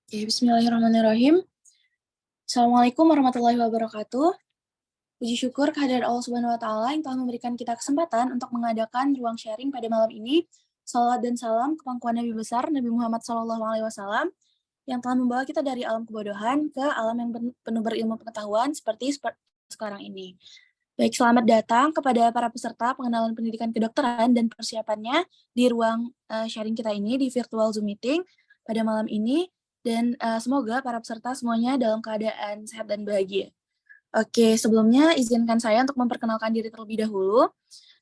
Oke, bismillahirrahmanirrahim. Assalamualaikum warahmatullahi wabarakatuh. Puji syukur kehadirat Allah Subhanahu wa taala yang telah memberikan kita kesempatan untuk mengadakan ruang sharing pada malam ini. Salawat dan salam ke pangkuan Nabi besar Nabi Muhammad SAW yang telah membawa kita dari alam kebodohan ke alam yang penuh berilmu pengetahuan seperti sekarang ini. Baik, selamat datang kepada para peserta pengenalan pendidikan kedokteran dan persiapannya di ruang sharing kita ini di virtual Zoom meeting pada malam ini. Dan semoga para peserta semuanya dalam keadaan sehat dan bahagia. Oke, sebelumnya izinkan saya untuk memperkenalkan diri terlebih dahulu.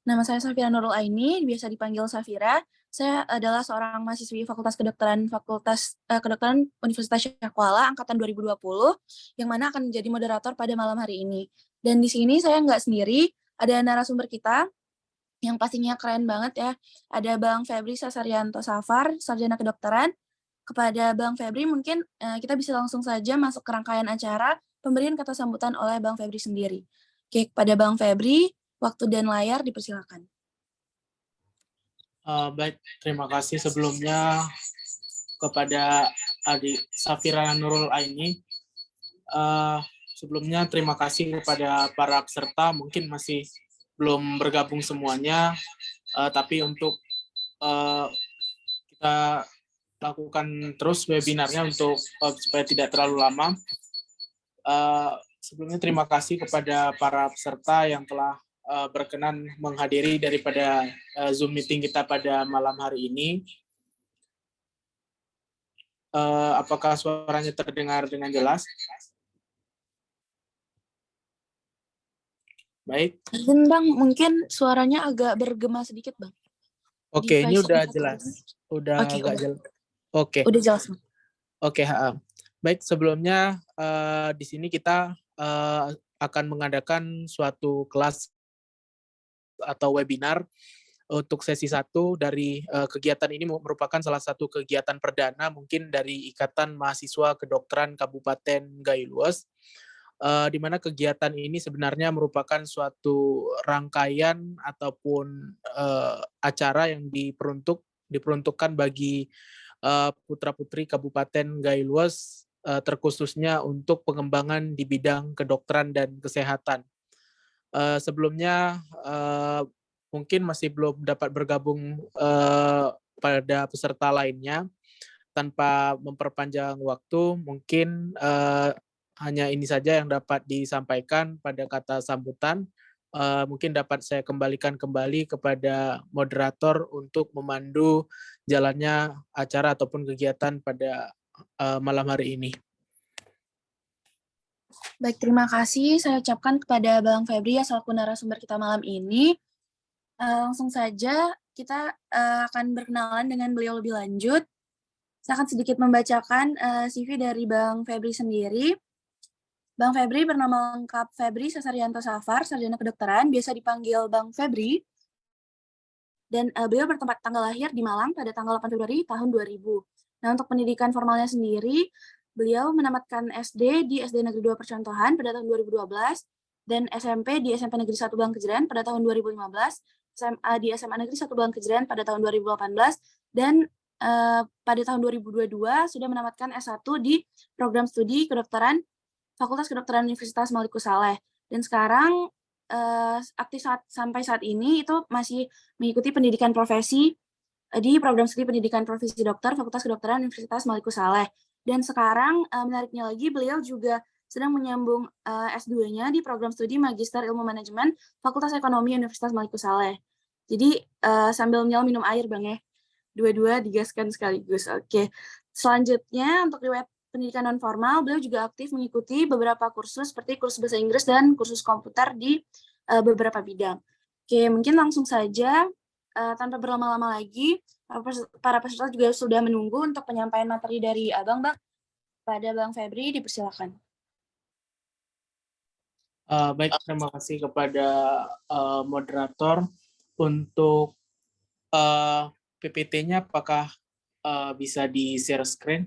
Nama saya Safira Nurul Aini, biasa dipanggil Safira. Saya adalah seorang mahasiswi Fakultas Kedokteran Kedokteran Universitas Syarif Kuala angkatan 2020, yang mana akan menjadi moderator pada malam hari ini. Dan di sini saya nggak sendiri, ada narasumber kita yang pastinya keren banget ya. Ada Bang Febri Sasarianto Safar, Sarjana Kedokteran. Kepada Bang Febri mungkin kita bisa langsung saja masuk ke rangkaian acara pemberian kata sambutan oleh Bang Febri sendiri. Oke, kepada Bang Febri, waktu dan layar dipersilakan. Baik, terima kasih sebelumnya kepada Adik Safira Nurul Aini. Sebelumnya terima kasih kepada para peserta, mungkin masih belum bergabung semuanya, tapi untuk kita lakukan terus webinarnya untuk supaya tidak terlalu lama. Sebelumnya terima kasih kepada para peserta yang telah berkenan menghadiri daripada Zoom meeting kita pada malam hari ini. Apakah suaranya terdengar dengan jelas? Baik. Dan Bang, mungkin suaranya agak bergema sedikit, Bang. Oke, ini udah jelas. Udah Oke, agak jelas. Oke. Udah jelas, Bang. Oke, baik, sebelumnya di sini kita akan mengadakan suatu kelas atau webinar untuk sesi 1 dari kegiatan ini merupakan salah satu kegiatan perdana mungkin dari Ikatan Mahasiswa Kedokteran Kabupaten Gayo, di mana kegiatan ini sebenarnya merupakan suatu rangkaian ataupun acara yang diperuntukkan bagi putra-putri Kabupaten Gayo, terkhususnya untuk pengembangan di bidang kedokteran dan kesehatan. Sebelumnya mungkin masih belum dapat bergabung pada peserta lainnya. Tanpa memperpanjang waktu, mungkin hanya ini saja yang dapat disampaikan pada kata sambutan. Mungkin dapat saya kembalikan kembali kepada moderator untuk memandu jalannya acara ataupun kegiatan pada malam hari ini. Baik, terima kasih saya ucapkan kepada Bang Febri ya selaku narasumber kita malam ini. Langsung saja kita akan berkenalan dengan beliau lebih lanjut. Saya akan sedikit membacakan CV dari Bang Febri sendiri. Bang Febri bernama lengkap Febri Sasarianto Safar, Sarjana Kedokteran, biasa dipanggil Bang Febri. Dan beliau bertempat tanggal lahir di Malang pada tanggal 8 Februari tahun 2000. Nah, untuk pendidikan formalnya sendiri, beliau menamatkan SD di SD Negeri 2 Percontohan pada tahun 2012, dan SMP di SMP Negeri 1 Bangkejeren pada tahun 2015, SMA di SMA Negeri 1 Bangkejeren pada tahun 2018, dan pada tahun 2022 sudah menamatkan S1 di program studi kedokteran Fakultas Kedokteran Universitas Maliku Saleh. Dan sekarang aktif sampai saat ini itu masih mengikuti pendidikan profesi di program studi pendidikan profesi dokter Fakultas Kedokteran Universitas Maliku Saleh. Dan sekarang menariknya lagi beliau juga sedang menyambung S2-nya di program studi Magister Ilmu Manajemen Fakultas Ekonomi Universitas Maliku Saleh. Jadi sambil nyel minum air Bang ya. Dua-dua digaskan sekaligus. Oke. Selanjutnya untuk riwayat pendidikan non formal, beliau juga aktif mengikuti beberapa kursus seperti kursus bahasa Inggris dan kursus komputer di beberapa bidang. Oke, mungkin langsung saja tanpa berlama-lama lagi, para peserta juga sudah menunggu untuk penyampaian materi dari Abang, Bang. Pada Bang Febri, dipersilakan. Baik, terima kasih kepada moderator. Untuk PPT-nya apakah bisa di-share screen?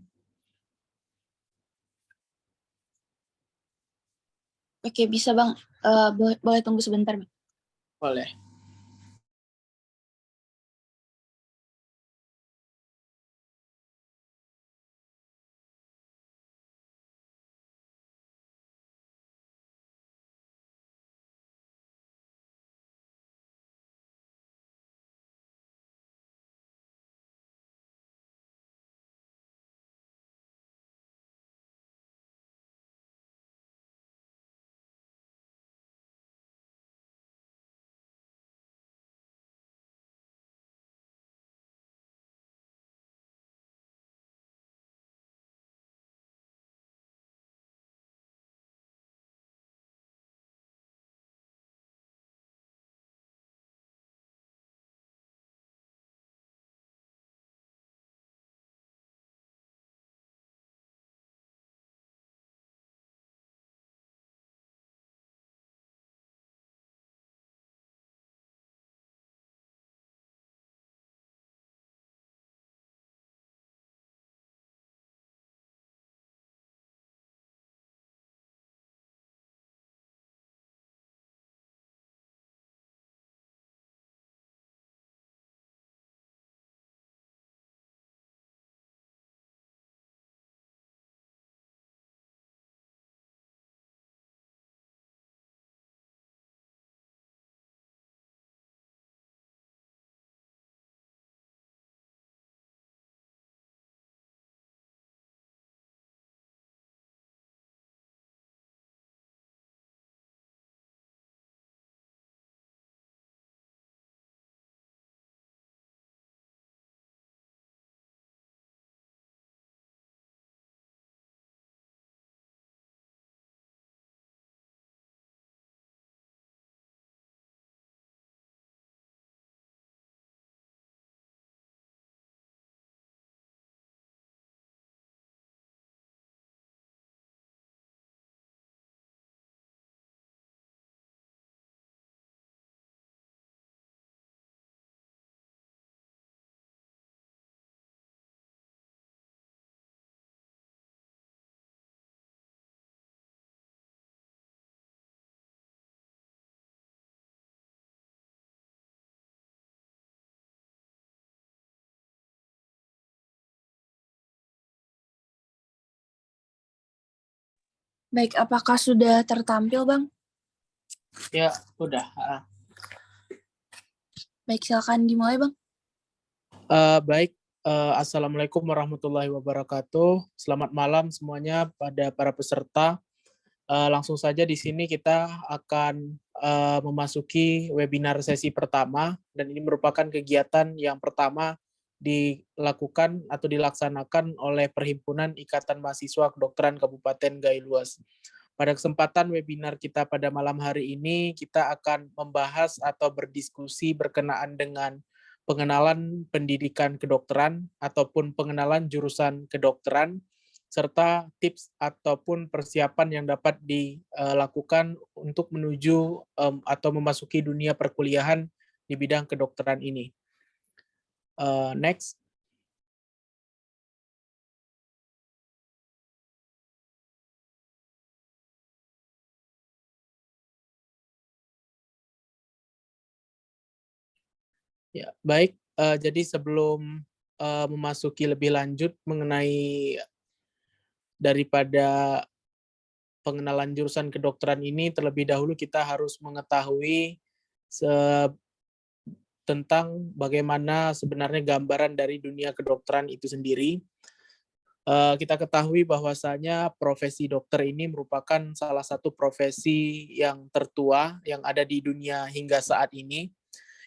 Oke, bisa Bang. Boleh tunggu sebentar, Bang. Boleh. Baik, apakah sudah tertampil, Bang? Ya, udah. Baik, silakan dimulai, Bang. Baik, Assalamualaikum warahmatullahi wabarakatuh. Selamat malam semuanya pada para peserta. Langsung saja di sini kita akan memasuki webinar sesi pertama, dan ini merupakan kegiatan yang pertama dilakukan atau dilaksanakan oleh Perhimpunan Ikatan Mahasiswa Kedokteran Kabupaten Gailuas. Pada kesempatan webinar kita pada malam hari ini, kita akan membahas atau berdiskusi berkenaan dengan pengenalan pendidikan kedokteran ataupun pengenalan jurusan kedokteran, serta tips ataupun persiapan yang dapat dilakukan untuk menuju atau memasuki dunia perkuliahan di bidang kedokteran ini. Next. Ya, baik. Jadi sebelum memasuki lebih lanjut mengenai daripada pengenalan jurusan kedokteran ini, terlebih dahulu kita harus mengetahui tentang bagaimana sebenarnya gambaran dari dunia kedokteran itu sendiri. Kita ketahui bahwasanya profesi dokter ini merupakan salah satu profesi yang tertua yang ada di dunia hingga saat ini,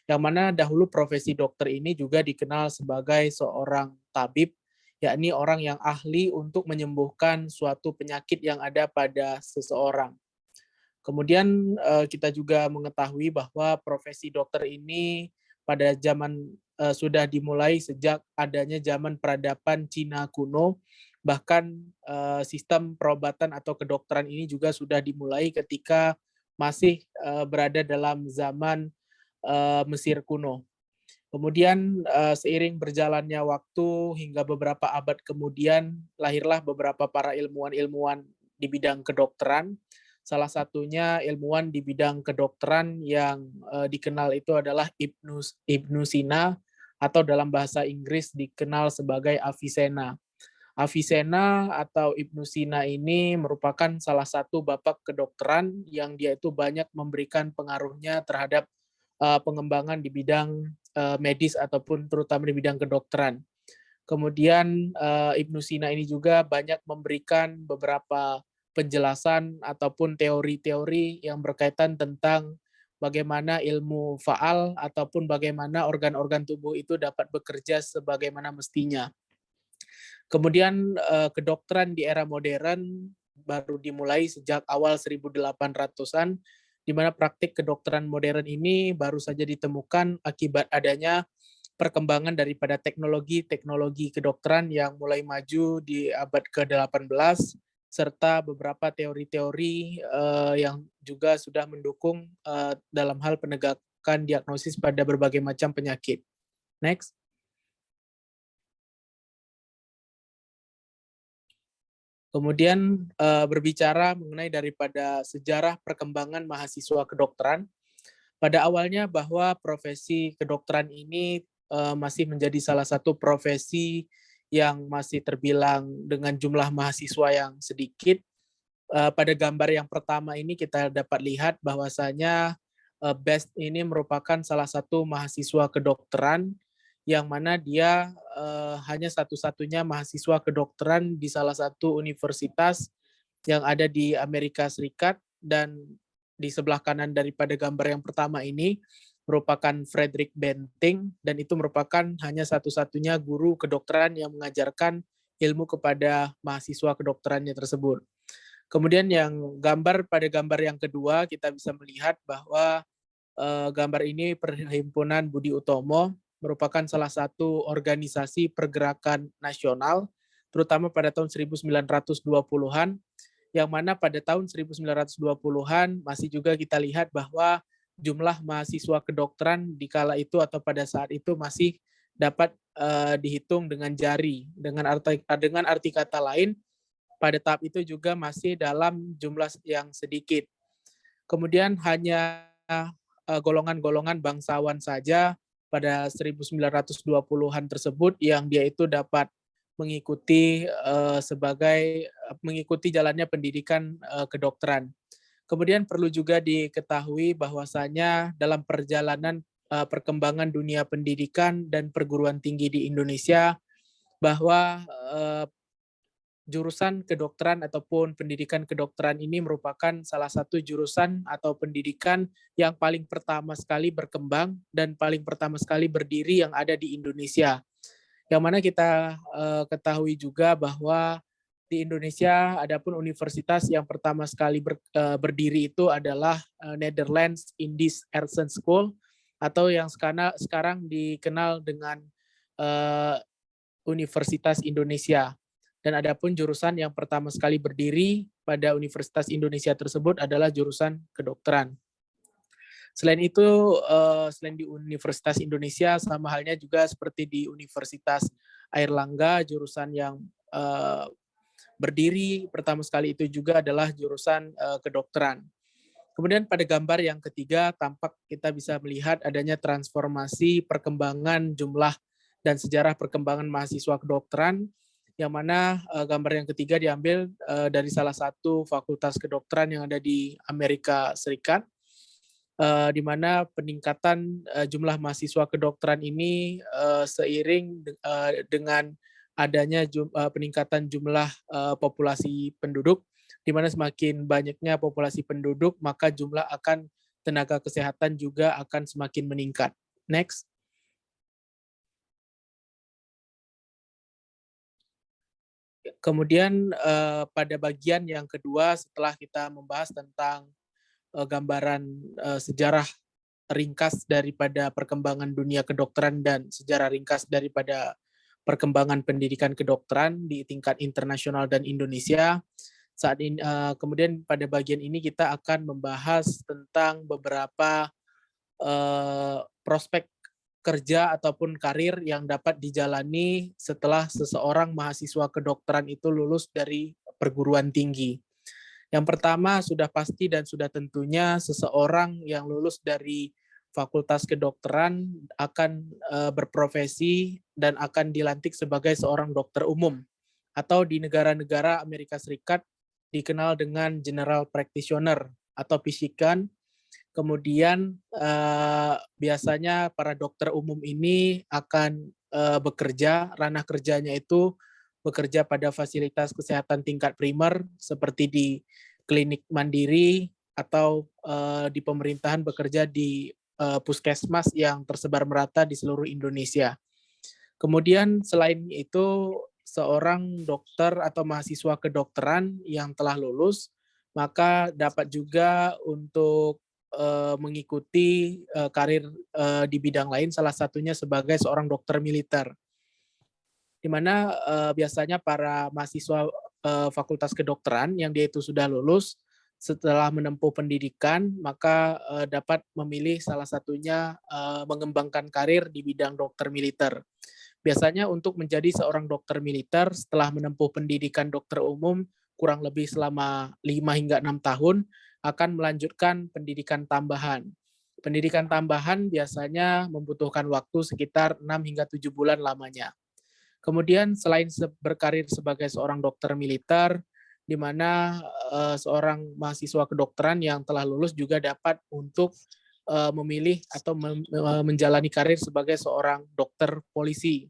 yang mana dahulu profesi dokter ini juga dikenal sebagai seorang tabib, yakni orang yang ahli untuk menyembuhkan suatu penyakit yang ada pada seseorang. Kemudian kita juga mengetahui bahwa profesi dokter ini pada zaman sudah dimulai sejak adanya zaman peradaban Cina kuno, bahkan sistem perobatan atau kedokteran ini juga sudah dimulai ketika masih berada dalam zaman Mesir kuno. Kemudian seiring berjalannya waktu hingga beberapa abad kemudian lahirlah beberapa para ilmuwan-ilmuwan di bidang kedokteran. Salah satunya ilmuwan di bidang kedokteran yang dikenal itu adalah Ibnu Sina, atau dalam bahasa Inggris dikenal sebagai Avicenna. Avicenna atau Ibnu Sina ini merupakan salah satu bapak kedokteran yang dia itu banyak memberikan pengaruhnya terhadap pengembangan di bidang medis ataupun terutama di bidang kedokteran. Kemudian Ibnu Sina ini juga banyak memberikan beberapa penjelasan ataupun teori-teori yang berkaitan tentang bagaimana ilmu faal ataupun bagaimana organ-organ tubuh itu dapat bekerja sebagaimana mestinya. Kemudian kedokteran di era modern baru dimulai sejak awal 1800-an, di mana praktik kedokteran modern ini baru saja ditemukan akibat adanya perkembangan daripada teknologi-teknologi kedokteran yang mulai maju di abad ke-18, serta beberapa teori-teori yang juga sudah mendukung dalam hal penegakan diagnosis pada berbagai macam penyakit. Next. Kemudian berbicara mengenai daripada sejarah perkembangan mahasiswa kedokteran, pada awalnya bahwa profesi kedokteran ini masih menjadi salah satu profesi yang masih terbilang dengan jumlah mahasiswa yang sedikit. Pada gambar yang pertama ini kita dapat lihat bahwasanya Best ini merupakan salah satu mahasiswa kedokteran yang mana dia hanya satu-satunya mahasiswa kedokteran di salah satu universitas yang ada di Amerika Serikat, dan di sebelah kanan daripada gambar yang pertama ini merupakan Frederick Banting, dan itu merupakan hanya satu-satunya guru kedokteran yang mengajarkan ilmu kepada mahasiswa kedokterannya tersebut. Kemudian pada gambar yang kedua kita bisa melihat bahwa gambar ini Perhimpunan Budi Utomo merupakan salah satu organisasi pergerakan nasional, terutama pada tahun 1920-an, yang mana pada tahun 1920-an masih juga kita lihat bahwa jumlah mahasiswa kedokteran di kala itu atau pada saat itu masih dapat dihitung dengan jari. Dengan arti kata lain, pada tahap itu juga masih dalam jumlah yang sedikit. Kemudian hanya golongan-golongan bangsawan saja pada 1920-an tersebut yang dia itu dapat mengikuti mengikuti jalannya pendidikan kedokteran. Kemudian perlu juga diketahui bahwasanya dalam perjalanan perkembangan dunia pendidikan dan perguruan tinggi di Indonesia, bahwa jurusan kedokteran ataupun pendidikan kedokteran ini merupakan salah satu jurusan atau pendidikan yang paling pertama sekali berkembang dan paling pertama sekali berdiri yang ada di Indonesia. Yang mana kita ketahui juga bahwa di Indonesia adapun universitas yang pertama sekali berdiri itu adalah Netherlands Indisch Erasmus School, atau yang sekarang dikenal dengan Universitas Indonesia. Dan adapun jurusan yang pertama sekali berdiri pada Universitas Indonesia tersebut adalah jurusan kedokteran. Selain itu, selain di Universitas Indonesia, sama halnya juga seperti di Universitas Airlangga, jurusan yang berdiri pertama sekali itu juga adalah jurusan kedokteran. Kemudian pada gambar yang ketiga, tampak kita bisa melihat adanya transformasi perkembangan jumlah dan sejarah perkembangan mahasiswa kedokteran, yang mana gambar yang ketiga diambil dari salah satu fakultas kedokteran yang ada di Amerika Serikat, di mana peningkatan jumlah mahasiswa kedokteran ini seiring dengan adanya peningkatan jumlah populasi penduduk, di mana semakin banyaknya populasi penduduk, maka jumlah akan tenaga kesehatan juga akan semakin meningkat. Next. Kemudian pada bagian yang kedua, setelah kita membahas tentang gambaran sejarah ringkas daripada perkembangan dunia kedokteran dan sejarah ringkas daripada perkembangan pendidikan kedokteran di tingkat internasional dan Indonesia. Saat ini, kemudian pada bagian ini kita akan membahas tentang beberapa prospek kerja ataupun karir yang dapat dijalani setelah seseorang mahasiswa kedokteran itu lulus dari perguruan tinggi. Yang pertama sudah pasti dan sudah tentunya seseorang yang lulus dari Fakultas Kedokteran akan berprofesi dan akan dilantik sebagai seorang dokter umum, atau di negara-negara Amerika Serikat dikenal dengan general practitioner atau physician. Kemudian biasanya para dokter umum ini akan bekerja, ranah kerjanya itu bekerja pada fasilitas kesehatan tingkat primer seperti di klinik mandiri atau di pemerintahan bekerja di puskesmas yang tersebar merata di seluruh Indonesia. Kemudian selain itu, seorang dokter atau mahasiswa kedokteran yang telah lulus, maka dapat juga untuk mengikuti karir di bidang lain, salah satunya sebagai seorang dokter militer. Di mana biasanya para mahasiswa Fakultas Kedokteran yang dia itu sudah lulus, setelah menempuh pendidikan, maka dapat memilih salah satunya mengembangkan karir di bidang dokter militer. Biasanya untuk menjadi seorang dokter militer setelah menempuh pendidikan dokter umum kurang lebih selama 5 hingga 6 tahun, akan melanjutkan pendidikan tambahan. Pendidikan tambahan biasanya membutuhkan waktu sekitar 6 hingga 7 bulan lamanya. Kemudian selain berkarir sebagai seorang dokter militer, di mana seorang mahasiswa kedokteran yang telah lulus juga dapat untuk memilih atau menjalani karir sebagai seorang dokter polisi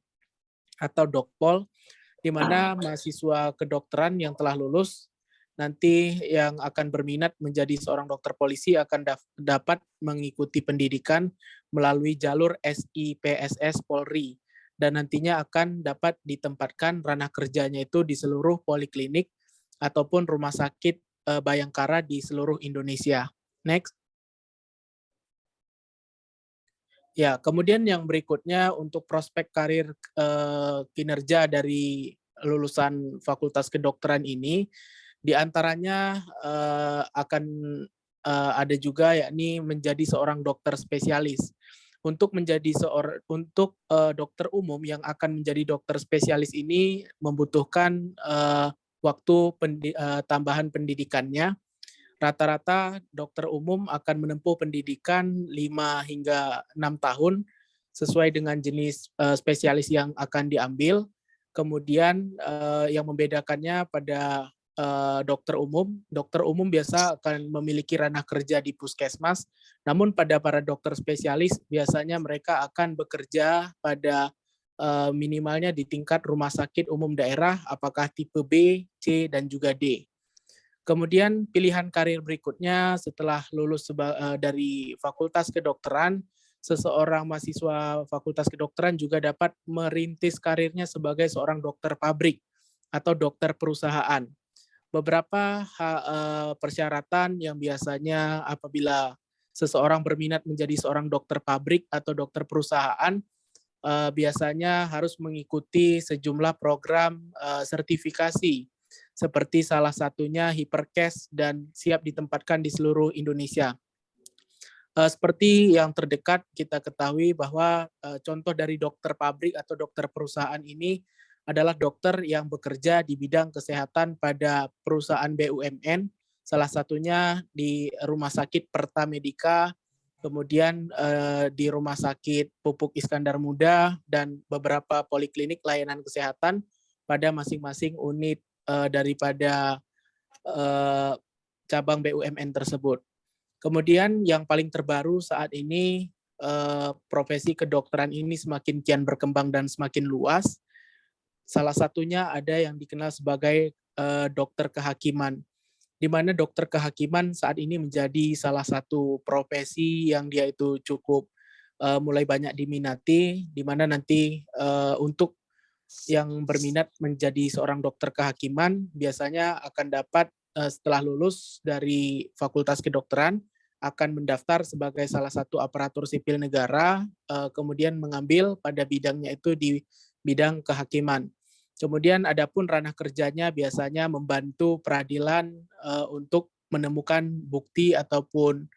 atau dokpol, di mana mahasiswa kedokteran yang telah lulus nanti yang akan berminat menjadi seorang dokter polisi akan dapat mengikuti pendidikan melalui jalur SIPSS Polri, dan nantinya akan dapat ditempatkan ranah kerjanya itu di seluruh poliklinik ataupun rumah sakit Bayangkara di seluruh Indonesia. Next. Ya, kemudian yang berikutnya untuk prospek karir kinerja dari lulusan Fakultas Kedokteran ini, di antaranya akan ada juga yakni menjadi seorang dokter spesialis. Untuk menjadi dokter umum yang akan menjadi dokter spesialis ini membutuhkan waktu tambahan pendidikannya. Rata-rata dokter umum akan menempuh pendidikan 5 hingga 6 tahun sesuai dengan jenis spesialis yang akan diambil. Kemudian yang membedakannya pada dokter umum biasa akan memiliki ranah kerja di puskesmas, namun pada para dokter spesialis biasanya mereka akan bekerja pada minimalnya di tingkat rumah sakit umum daerah, apakah tipe B, C, dan juga D. Kemudian pilihan karir berikutnya setelah lulus dari Fakultas Kedokteran, seseorang mahasiswa Fakultas Kedokteran juga dapat merintis karirnya sebagai seorang dokter pabrik atau dokter perusahaan. Beberapa persyaratan yang biasanya apabila seseorang berminat menjadi seorang dokter pabrik atau dokter perusahaan, biasanya harus mengikuti sejumlah program sertifikasi seperti salah satunya Hiperkes dan siap ditempatkan di seluruh Indonesia. Seperti yang terdekat kita ketahui bahwa contoh dari dokter pabrik atau dokter perusahaan ini adalah dokter yang bekerja di bidang kesehatan pada perusahaan BUMN, salah satunya di Rumah Sakit Pertamedika, kemudian di Rumah Sakit Pupuk Iskandar Muda, dan beberapa poliklinik layanan kesehatan pada masing-masing unit daripada cabang BUMN tersebut. Kemudian yang paling terbaru saat ini, profesi kedokteran ini semakin kian berkembang dan semakin luas. Salah satunya ada yang dikenal sebagai dokter kehakiman, di mana dokter kehakiman saat ini menjadi salah satu profesi yang dia itu cukup mulai banyak diminati, di mana nanti untuk yang berminat menjadi seorang dokter kehakiman biasanya akan dapat setelah lulus dari Fakultas Kedokteran akan mendaftar sebagai salah satu aparatur sipil negara, kemudian mengambil pada bidangnya itu di bidang kehakiman. Kemudian adapun ranah kerjanya biasanya membantu peradilan untuk menemukan bukti ataupun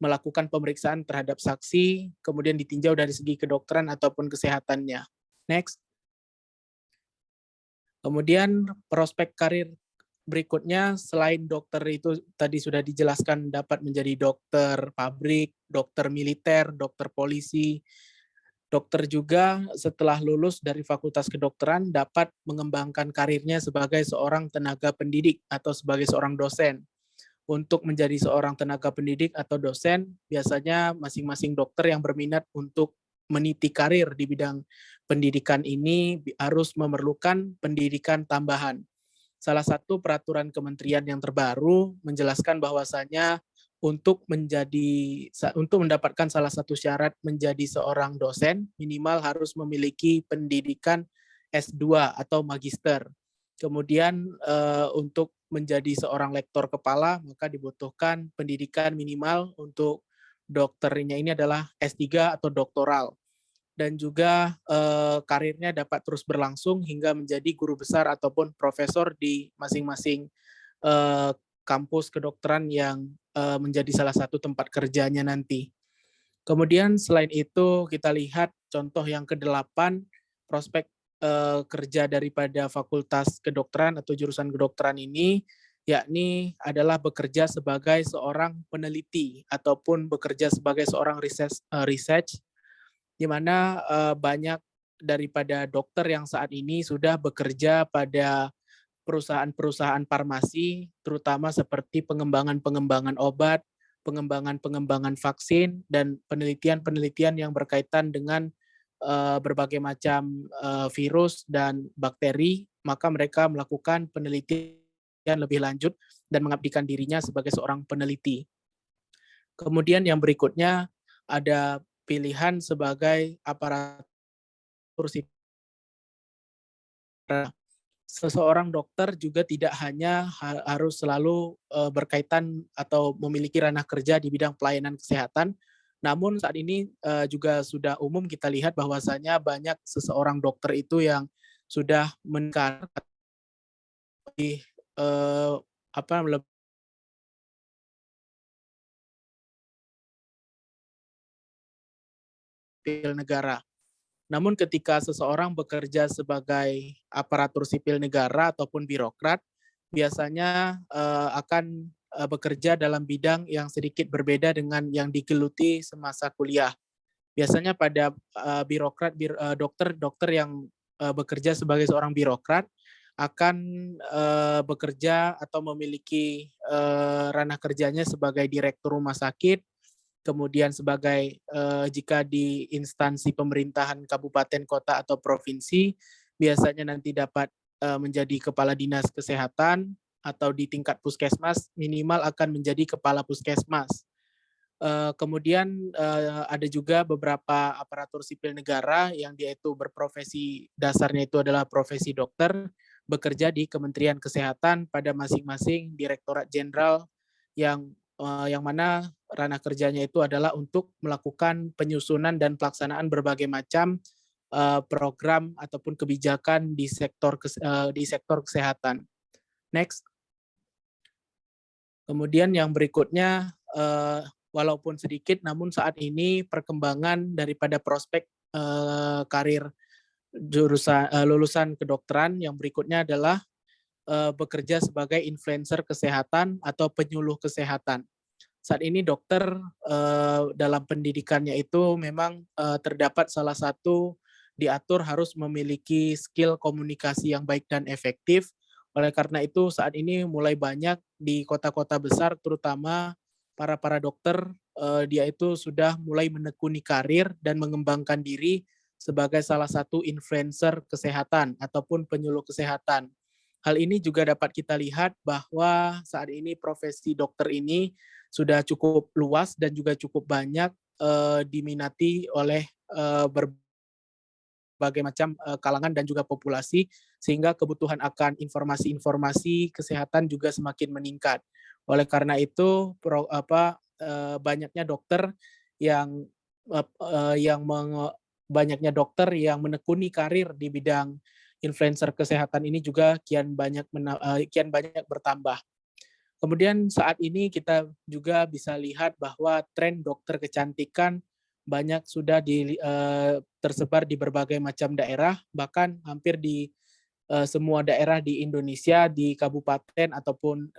melakukan pemeriksaan terhadap saksi, kemudian ditinjau dari segi kedokteran ataupun kesehatannya. Next. Kemudian prospek karir berikutnya selain dokter itu tadi sudah dijelaskan dapat menjadi dokter pabrik, dokter militer, dokter polisi. Dokter juga setelah lulus dari Fakultas Kedokteran dapat mengembangkan karirnya sebagai seorang tenaga pendidik atau sebagai seorang dosen. Untuk menjadi seorang tenaga pendidik atau dosen, biasanya masing-masing dokter yang berminat untuk meniti karir di bidang pendidikan ini harus memerlukan pendidikan tambahan. Salah satu peraturan kementerian yang terbaru menjelaskan bahwasanya untuk mendapatkan salah satu syarat menjadi seorang dosen, minimal harus memiliki pendidikan S2 atau magister. Kemudian untuk menjadi seorang lektor kepala, maka dibutuhkan pendidikan minimal untuk dokternya ini adalah S3 atau doktoral. Dan juga karirnya dapat terus berlangsung hingga menjadi guru besar ataupun profesor di masing-masing kampus kedokteran yang menjadi salah satu tempat kerjanya nanti. Kemudian selain itu kita lihat contoh yang ke-8, prospek kerja daripada Fakultas Kedokteran atau jurusan kedokteran ini, yakni adalah bekerja sebagai seorang peneliti ataupun bekerja sebagai seorang research, di mana banyak daripada dokter yang saat ini sudah bekerja pada perusahaan-perusahaan farmasi, terutama seperti pengembangan-pengembangan obat, pengembangan-pengembangan vaksin, dan penelitian-penelitian yang berkaitan dengan berbagai macam virus dan bakteri, maka mereka melakukan penelitian lebih lanjut dan mengabdikan dirinya sebagai seorang peneliti. Kemudian yang berikutnya ada pilihan sebagai aparatur sipil. Seseorang dokter juga tidak hanya harus selalu berkaitan atau memiliki ranah kerja di bidang pelayanan kesehatan, namun saat ini juga sudah umum kita lihat bahwasanya banyak seseorang dokter itu yang sudah menikah lebih lebih negara. Namun ketika seseorang bekerja sebagai aparatur sipil negara ataupun birokrat, biasanya akan bekerja dalam bidang yang sedikit berbeda dengan yang digeluti semasa kuliah. Biasanya pada birokrat, dokter yang bekerja sebagai seorang birokrat akan bekerja atau memiliki ranah kerjanya sebagai direktur rumah sakit, kemudian sebagai jika di instansi pemerintahan kabupaten, kota, atau provinsi, biasanya nanti dapat menjadi kepala dinas kesehatan, atau di tingkat puskesmas minimal akan menjadi kepala puskesmas. Kemudian ada juga beberapa aparatur sipil negara yang dia itu berprofesi, dasarnya itu adalah profesi dokter, bekerja di Kementerian Kesehatan pada masing-masing Direktorat Jenderal yang mana ranah kerjanya itu adalah untuk melakukan penyusunan dan pelaksanaan berbagai macam program ataupun kebijakan di sektor kesehatan. Next. Kemudian yang berikutnya, walaupun sedikit, namun saat ini perkembangan daripada prospek karir lulusan kedokteran yang berikutnya adalah bekerja sebagai influencer kesehatan atau penyuluh kesehatan. Saat ini dokter dalam pendidikannya itu memang terdapat salah satu diatur harus memiliki skill komunikasi yang baik dan efektif. Oleh karena itu saat ini mulai banyak di kota-kota besar terutama para dokter dia itu sudah mulai menekuni karir dan mengembangkan diri sebagai salah satu influencer kesehatan ataupun penyuluh kesehatan. Hal ini juga dapat kita lihat bahwa saat ini profesi dokter ini sudah cukup luas dan juga cukup banyak diminati oleh berbagai macam kalangan dan juga populasi, sehingga kebutuhan akan informasi-informasi kesehatan juga semakin meningkat. Oleh karena itu banyaknya dokter yang banyaknya dokter yang menekuni karir di bidang influencer kesehatan ini juga kian banyak bertambah. Kemudian saat ini kita juga bisa lihat bahwa tren dokter kecantikan banyak sudah tersebar di berbagai macam daerah, bahkan hampir di semua daerah di Indonesia, di kabupaten ataupun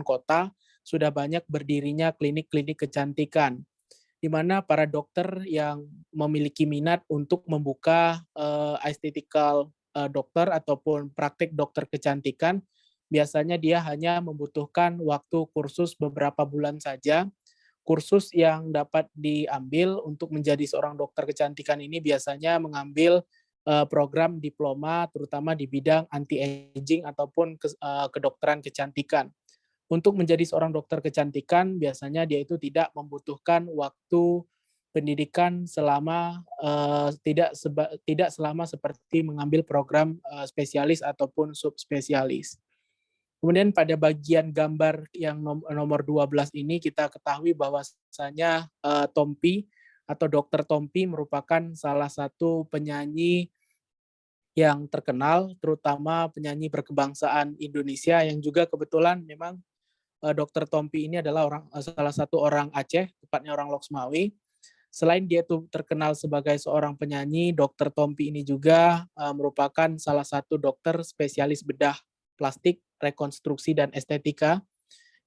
kota sudah banyak berdirinya klinik-klinik kecantikan, di mana para dokter yang memiliki minat untuk membuka aesthetical dokter ataupun praktik dokter kecantikan, biasanya dia hanya membutuhkan waktu kursus beberapa bulan saja. Kursus yang dapat diambil untuk menjadi seorang dokter kecantikan ini biasanya mengambil program diploma terutama di bidang anti-aging ataupun kedokteran kecantikan. Untuk menjadi seorang dokter kecantikan biasanya dia itu tidak membutuhkan waktu pendidikan selama tidak selama seperti mengambil program spesialis ataupun subspesialis. Kemudian pada bagian gambar yang nomor 12 ini kita ketahui bahwasanya Tompi atau Dokter Tompi merupakan salah satu penyanyi yang terkenal, terutama penyanyi berkebangsaan Indonesia yang juga kebetulan memang Dokter Tompi ini adalah salah satu orang Aceh, tepatnya orang Loksmawe. Selain dia itu terkenal sebagai seorang penyanyi, Dokter Tompi ini juga merupakan salah satu dokter spesialis bedah plastik, rekonstruksi, dan estetika,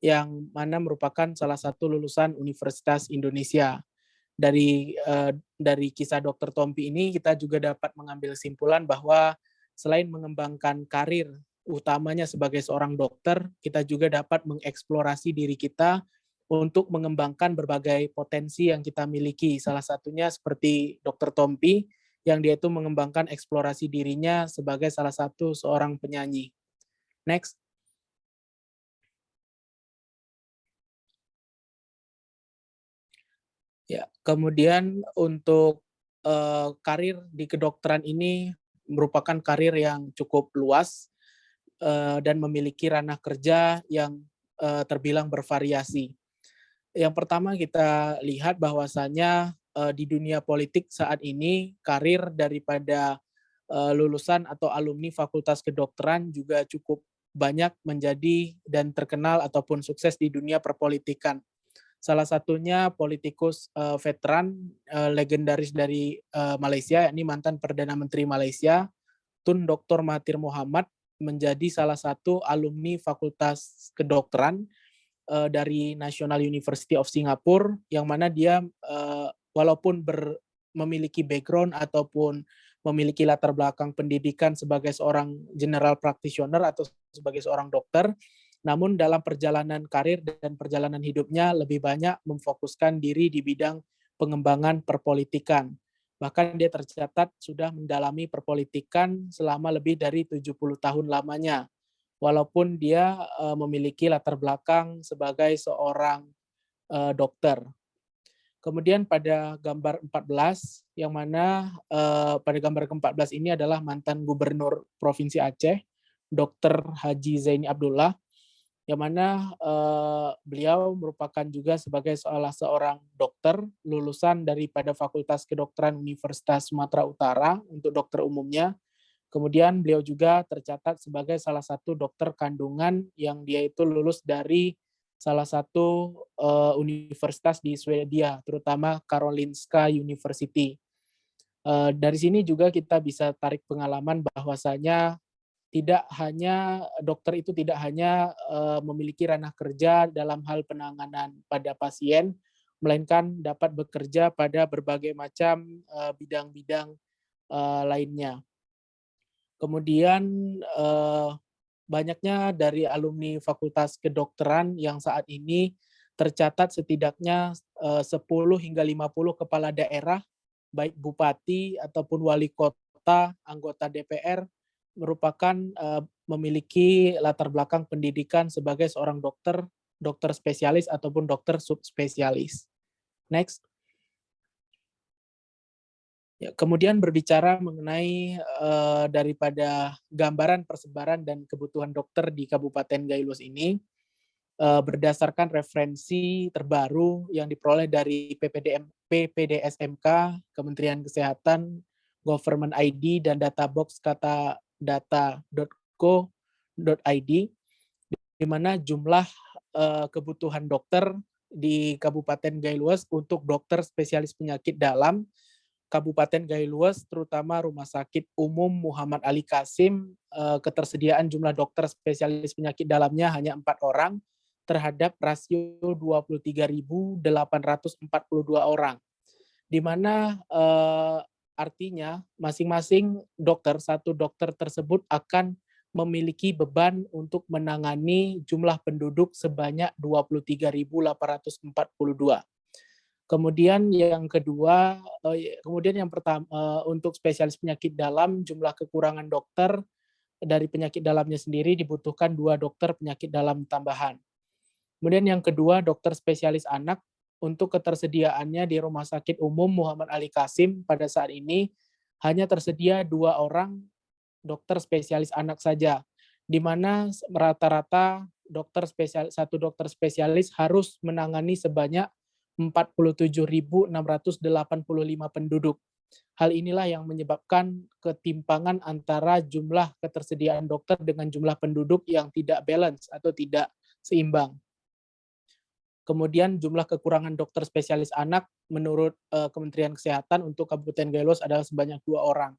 yang mana merupakan salah satu lulusan Universitas Indonesia. Dari kisah Dokter Tompi ini kita juga dapat mengambil kesimpulan bahwa selain mengembangkan karir utamanya sebagai seorang dokter, kita juga dapat mengeksplorasi diri kita untuk mengembangkan berbagai potensi yang kita miliki. Salah satunya seperti Dokter Tompi yang dia itu mengembangkan eksplorasi dirinya sebagai salah satu seorang penyanyi. Next. Ya, kemudian untuk karir di kedokteran ini merupakan karir yang cukup luas dan memiliki ranah kerja yang terbilang bervariasi. Yang pertama kita lihat bahwasanya di dunia politik saat ini karir daripada lulusan atau alumni Fakultas Kedokteran juga cukup banyak menjadi dan terkenal ataupun sukses di dunia perpolitikan. Salah satunya politikus veteran legendaris dari Malaysia, yakni mantan Perdana Menteri Malaysia, Tun Dr. Mahathir Mohamad, menjadi salah satu alumni Fakultas Kedokteran dari National University of Singapore, yang mana dia walaupun memiliki background ataupun memiliki latar belakang pendidikan sebagai seorang general practitioner atau sebagai seorang dokter, namun dalam perjalanan karir dan perjalanan hidupnya lebih banyak memfokuskan diri di bidang pengembangan perpolitikan. Bahkan dia tercatat sudah mendalami perpolitikan selama lebih dari 70 tahun lamanya. Walaupun dia memiliki latar belakang sebagai seorang dokter. Kemudian pada gambar 14, yang mana pada gambar ke-14 ini adalah mantan Gubernur Provinsi Aceh, Dr. Haji Zaini Abdullah, yang mana beliau merupakan juga sebagai salah seorang dokter lulusan daripada Fakultas Kedokteran Universitas Sumatera Utara untuk dokter umumnya. Kemudian beliau juga tercatat sebagai salah satu dokter kandungan yang dia itu lulus dari salah satu universitas di Swedia, terutama Karolinska University. Dari sini juga kita bisa tarik pengalaman bahwasanya tidak hanya dokter itu tidak hanya memiliki ranah kerja dalam hal penanganan pada pasien, melainkan dapat bekerja pada berbagai macam bidang-bidang lainnya. Kemudian banyaknya dari alumni Fakultas Kedokteran yang saat ini tercatat setidaknya 10 hingga 50 kepala daerah, baik bupati ataupun wali kota, anggota DPR, merupakan memiliki latar belakang pendidikan sebagai seorang dokter, dokter spesialis ataupun dokter subspesialis. Next. Ya, kemudian berbicara mengenai daripada gambaran persebaran dan kebutuhan dokter di Kabupaten Gayo Luas ini, berdasarkan referensi terbaru yang diperoleh dari PPDSMK, Kementerian Kesehatan, Government ID, dan Databox kata data.co.id, di mana jumlah kebutuhan dokter di Kabupaten Gayo Luas untuk dokter spesialis penyakit dalam Kabupaten Gayo Luas, terutama Rumah Sakit Umum Muhammad Ali Kasim, ketersediaan jumlah dokter spesialis penyakit dalamnya hanya 4 orang terhadap rasio 23.842 orang. Di mana artinya masing-masing dokter, satu dokter tersebut akan memiliki beban untuk menangani jumlah penduduk sebanyak 23.842. Kemudian yang kedua, kemudian yang pertama untuk spesialis penyakit dalam, jumlah kekurangan dokter dari penyakit dalamnya sendiri dibutuhkan 2 dokter penyakit dalam tambahan. Kemudian yang kedua, dokter spesialis anak, untuk ketersediaannya di Rumah Sakit Umum Muhammad Ali Kasim pada saat ini hanya tersedia 2 orang dokter spesialis anak saja, di mana rata-rata satu dokter spesialis harus menangani sebanyak 47.685 penduduk. Hal inilah yang menyebabkan ketimpangan antara jumlah ketersediaan dokter dengan jumlah penduduk yang tidak balance atau tidak seimbang. Kemudian jumlah kekurangan dokter spesialis anak menurut Kementerian Kesehatan untuk Kabupaten Gayo Luas adalah sebanyak 2 orang.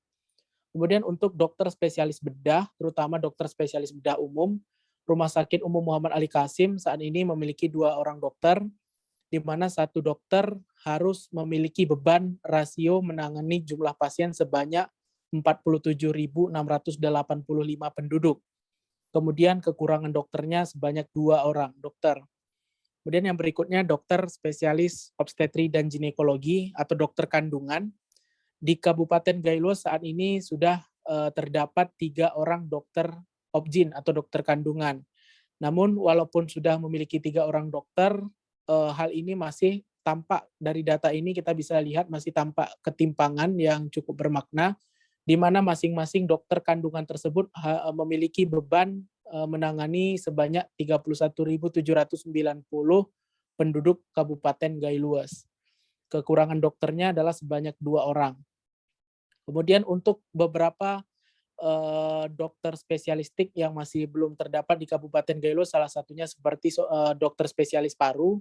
Kemudian untuk dokter spesialis bedah, terutama dokter spesialis bedah umum, Rumah Sakit Umum Muhammad Ali Kasim saat ini memiliki 2 orang dokter, di mana satu dokter harus memiliki beban rasio menangani jumlah pasien sebanyak 47.685 penduduk. Kemudian kekurangan dokternya sebanyak 2 orang dokter. Kemudian yang berikutnya dokter spesialis obstetri dan ginekologi atau dokter kandungan. Di Kabupaten Gayo Luas saat ini sudah terdapat 3 orang dokter obgyn atau dokter kandungan. Namun walaupun sudah memiliki 3 orang dokter, hal ini masih tampak dari data ini kita bisa lihat masih tampak ketimpangan yang cukup bermakna, di mana masing-masing dokter kandungan tersebut memiliki beban menangani sebanyak 31.790 penduduk Kabupaten Gayo Luas. Kekurangan dokternya adalah sebanyak 2 orang. Kemudian untuk beberapa dokter spesialistik yang masih belum terdapat di Kabupaten Gayo Luas, salah satunya seperti dokter spesialis paru.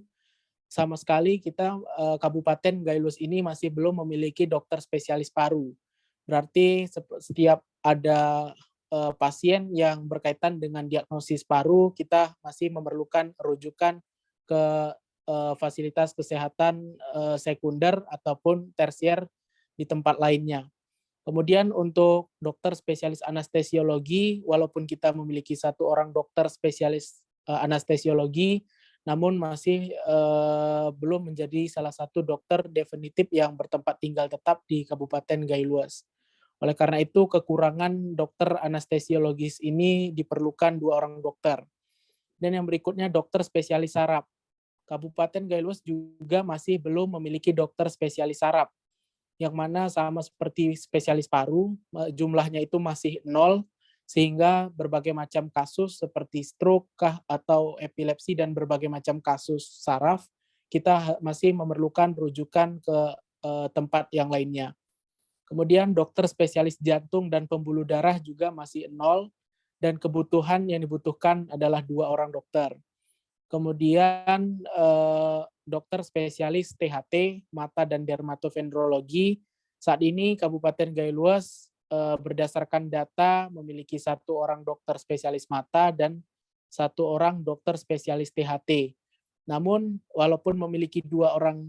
Sama sekali kita Kabupaten Gayo Luas ini masih belum memiliki dokter spesialis paru. Berarti setiap ada pasien yang berkaitan dengan diagnosis paru, kita masih memerlukan rujukan ke fasilitas kesehatan sekunder ataupun tersier di tempat lainnya. Kemudian untuk dokter spesialis anestesiologi, walaupun kita memiliki 1 orang dokter spesialis, anestesiologi, namun masih, belum menjadi salah satu dokter definitif yang bertempat tinggal tetap di Kabupaten Gailuas. Oleh karena itu, kekurangan dokter anestesiologis ini diperlukan 2 orang dokter. Dan yang berikutnya dokter spesialis saraf. Kabupaten Gailuas juga masih belum memiliki dokter spesialis saraf, yang mana sama seperti spesialis paru, jumlahnya itu masih 0, sehingga berbagai macam kasus seperti stroke kah atau epilepsi dan berbagai macam kasus saraf, kita masih memerlukan rujukan ke tempat yang lainnya. Kemudian dokter spesialis jantung dan pembuluh darah juga masih 0, dan kebutuhan yang dibutuhkan adalah 2 orang dokter. Kemudian dokter spesialis THT, mata dan dermatofendrologi, saat ini Kabupaten Gailuas berdasarkan data memiliki 1 orang dokter spesialis mata dan 1 orang dokter spesialis THT. Namun walaupun memiliki 2 orang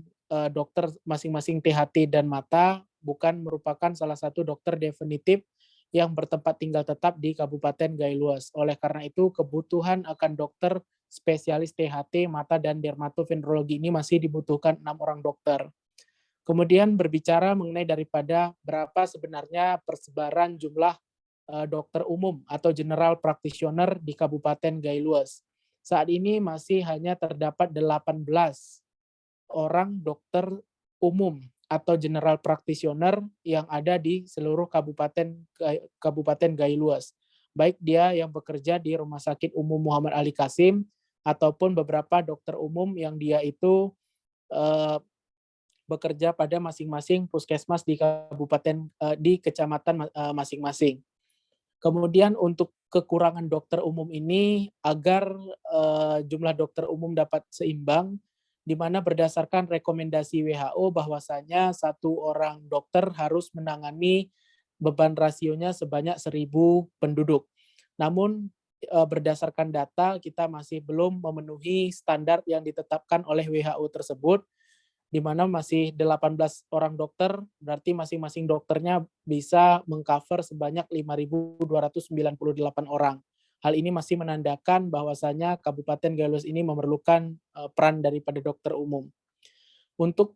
dokter masing-masing THT dan mata, bukan merupakan salah satu dokter definitif yang bertempat tinggal tetap di Kabupaten Gailuas. Oleh karena itu, kebutuhan akan dokter spesialis THT, mata, dan dermatofendrologi ini masih dibutuhkan 6 orang dokter. Kemudian berbicara mengenai daripada berapa sebenarnya persebaran jumlah dokter umum atau general practitioner di Kabupaten Gailuas. Saat ini masih hanya terdapat 18 orang dokter umum atau general practitioner yang ada di seluruh Kabupaten Gailuas. Baik dia yang bekerja di Rumah Sakit Umum Muhammad Ali Kasim ataupun beberapa dokter umum yang dia itu bekerja pada masing-masing puskesmas di di kecamatan masing-masing. Kemudian untuk kekurangan dokter umum ini agar jumlah dokter umum dapat seimbang, di mana berdasarkan rekomendasi WHO bahwasanya 1 orang dokter harus menangani beban rasionya sebanyak 1.000 penduduk. Namun berdasarkan data kita masih belum memenuhi standar yang ditetapkan oleh WHO tersebut, di mana masih 18 orang dokter, berarti masing-masing dokternya bisa mengcover sebanyak 5.298 orang. Hal ini masih menandakan bahwasanya Kabupaten Gailuas ini memerlukan peran daripada dokter umum. Untuk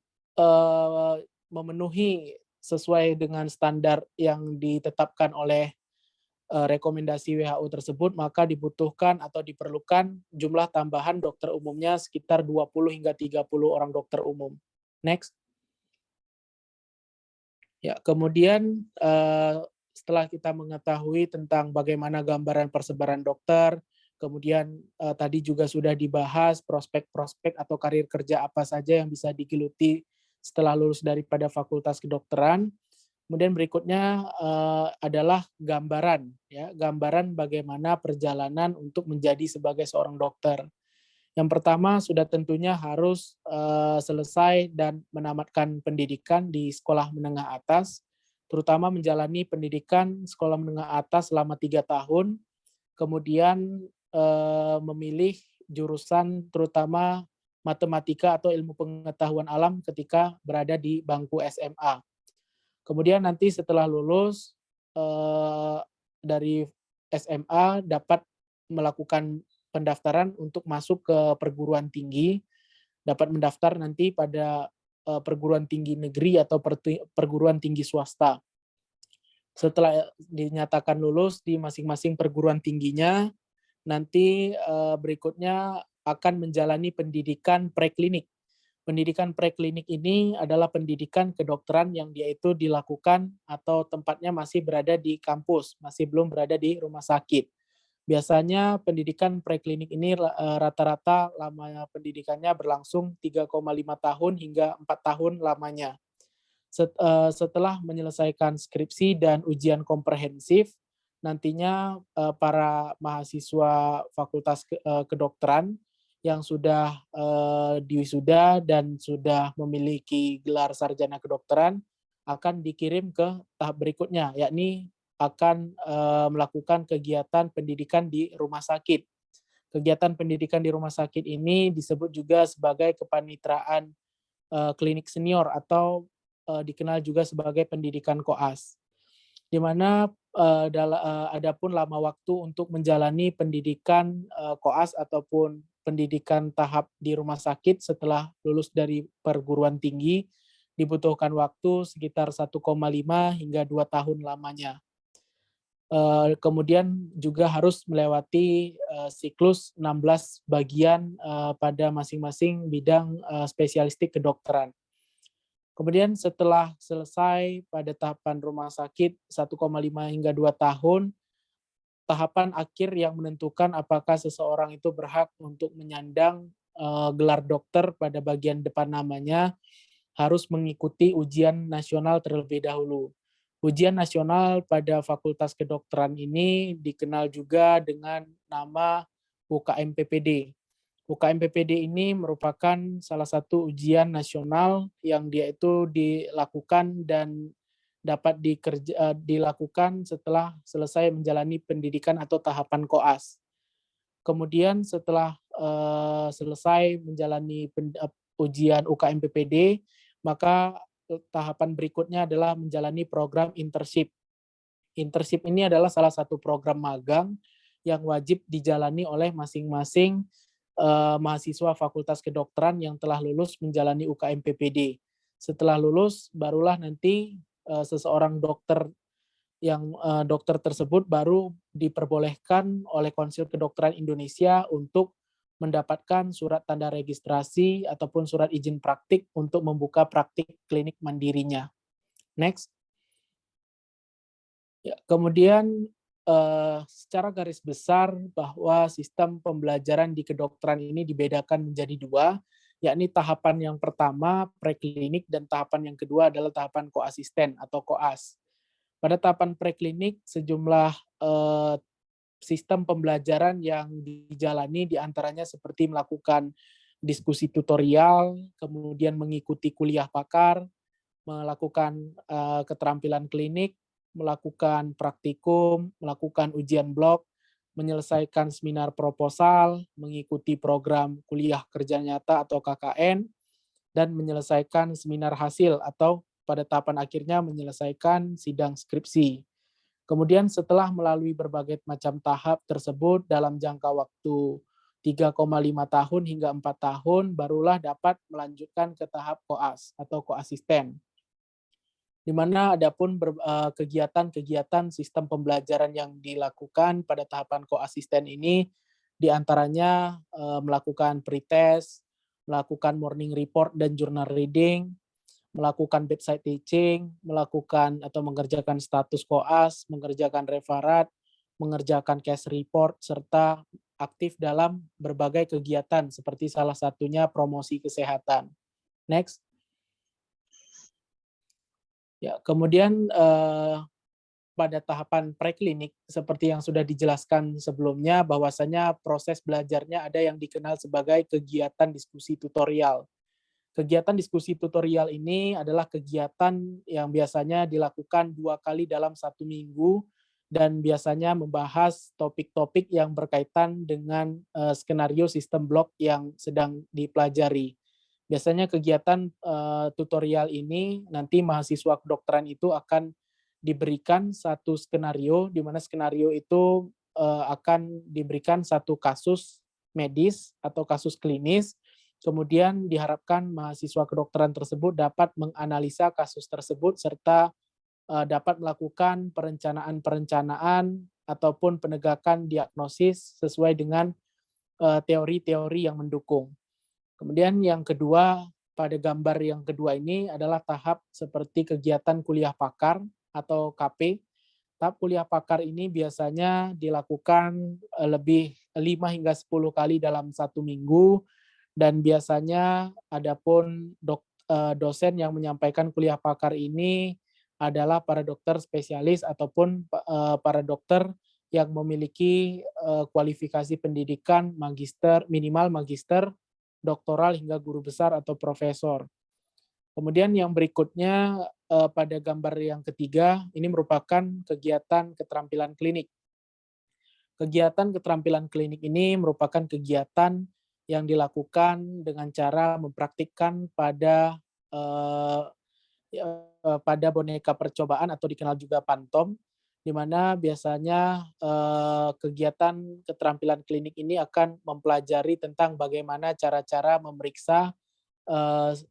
memenuhi sesuai dengan standar yang ditetapkan oleh rekomendasi WHO tersebut, maka dibutuhkan atau diperlukan jumlah tambahan dokter umumnya sekitar 20 hingga 30 orang dokter umum. Next. Ya, kemudian setelah kita mengetahui tentang bagaimana gambaran persebaran dokter, kemudian tadi juga sudah dibahas prospek-prospek atau karir kerja apa saja yang bisa digeluti setelah lulus daripada Fakultas Kedokteran. Kemudian berikutnya adalah gambaran, ya, gambaran bagaimana perjalanan untuk menjadi sebagai seorang dokter. Yang pertama sudah tentunya harus selesai dan menamatkan pendidikan di sekolah menengah atas, terutama menjalani pendidikan sekolah menengah atas selama 3 tahun, kemudian memilih jurusan terutama matematika atau ilmu pengetahuan alam ketika berada di bangku SMA. Kemudian nanti setelah lulus dari SMA dapat melakukan pendaftaran untuk masuk ke perguruan tinggi, dapat mendaftar nanti pada perguruan tinggi negeri atau perguruan tinggi swasta. Setelah dinyatakan lulus di masing-masing perguruan tingginya, nanti berikutnya akan menjalani pendidikan preklinik. Pendidikan preklinik ini adalah pendidikan kedokteran yang dia itu dilakukan atau tempatnya masih berada di kampus, masih belum berada di rumah sakit. Biasanya pendidikan preklinik ini rata-rata lama pendidikannya berlangsung 3,5 tahun hingga 4 tahun lamanya. Setelah menyelesaikan skripsi dan ujian komprehensif, nantinya para mahasiswa Fakultas Kedokteran yang sudah diwisuda dan sudah memiliki gelar sarjana kedokteran akan dikirim ke tahap berikutnya, yakni akan melakukan kegiatan pendidikan di rumah sakit. Kegiatan pendidikan di rumah sakit ini disebut juga sebagai kepanitraan klinik senior atau dikenal juga sebagai pendidikan koas. di mana adapun lama waktu untuk menjalani pendidikan koas ataupun pendidikan tahap di rumah sakit setelah lulus dari perguruan tinggi dibutuhkan waktu sekitar 1,5 hingga 2 tahun lamanya. Kemudian juga harus melewati siklus 16 bagian pada masing-masing bidang spesialistik kedokteran. Kemudian setelah selesai pada tahapan rumah sakit 1,5 hingga 2 tahun, tahapan akhir yang menentukan apakah seseorang itu berhak untuk menyandang gelar dokter pada bagian depan namanya harus mengikuti ujian nasional terlebih dahulu. Ujian nasional pada Fakultas Kedokteran ini dikenal juga dengan nama UKM PPD. UKM PPD ini merupakan salah satu ujian nasional yang dia itu dilakukan dan dapat dilakukan setelah selesai menjalani pendidikan atau tahapan koas. Kemudian setelah selesai menjalani ujian UKM PPD, maka tahapan berikutnya adalah menjalani program internship. Internship ini adalah salah satu program magang yang wajib dijalani oleh masing-masing mahasiswa Fakultas Kedokteran yang telah lulus menjalani UKM PPD. Setelah lulus, barulah nanti seseorang dokter tersebut baru diperbolehkan oleh Konsil Kedokteran Indonesia untuk mendapatkan surat tanda registrasi ataupun surat izin praktik untuk membuka praktik klinik mandirinya. Next. Ya, kemudian secara garis besar bahwa sistem pembelajaran di kedokteran ini dibedakan menjadi dua, yakni tahapan yang pertama preklinik dan tahapan yang kedua adalah tahapan koasisten atau koas. Pada tahapan preklinik sejumlah sistem pembelajaran yang dijalani diantaranya seperti melakukan diskusi tutorial, kemudian mengikuti kuliah pakar, melakukan keterampilan klinik, melakukan praktikum, melakukan ujian blok, menyelesaikan seminar proposal, mengikuti program kuliah kerja nyata atau KKN, dan menyelesaikan seminar hasil atau pada tahapan akhirnya menyelesaikan sidang skripsi. Kemudian setelah melalui berbagai macam tahap tersebut dalam jangka waktu 3,5 tahun hingga 4 tahun, barulah dapat melanjutkan ke tahap koas atau koasisten. Di mana adapun kegiatan-kegiatan sistem pembelajaran yang dilakukan pada tahapan koasisten ini diantaranya melakukan pretest, melakukan morning report dan journal reading, melakukan bedside teaching, melakukan atau mengerjakan status koas, mengerjakan referat, mengerjakan case report, serta aktif dalam berbagai kegiatan seperti salah satunya promosi kesehatan. Next. Ya, kemudian pada tahapan preklinik seperti yang sudah dijelaskan sebelumnya bahwasanya proses belajarnya ada yang dikenal sebagai kegiatan diskusi tutorial. Kegiatan diskusi tutorial ini adalah kegiatan yang biasanya dilakukan 2 kali dalam 1 minggu dan biasanya membahas topik-topik yang berkaitan dengan skenario sistem blok yang sedang dipelajari. Biasanya kegiatan tutorial ini nanti mahasiswa kedokteran itu akan diberikan satu skenario, di mana skenario itu akan diberikan satu kasus medis atau kasus klinis. Kemudian diharapkan mahasiswa kedokteran tersebut dapat menganalisa kasus tersebut serta dapat melakukan perencanaan-perencanaan ataupun penegakan diagnosis sesuai dengan teori-teori yang mendukung. Kemudian yang kedua, pada gambar yang kedua ini adalah tahap seperti kegiatan kuliah pakar atau KP. Tahap kuliah pakar ini biasanya dilakukan lebih 5 hingga 10 kali dalam 1 minggu, dan biasanya adapun dosen yang menyampaikan kuliah pakar ini adalah para dokter spesialis ataupun para dokter yang memiliki kualifikasi pendidikan magister, minimal magister, doktoral hingga guru besar atau profesor. Kemudian yang berikutnya pada gambar yang ketiga, ini merupakan kegiatan keterampilan klinik. Kegiatan keterampilan klinik ini merupakan kegiatan yang dilakukan dengan cara mempraktikkan pada pada boneka percobaan atau dikenal juga pantom, di mana biasanya kegiatan keterampilan klinik ini akan mempelajari tentang bagaimana cara-cara memeriksa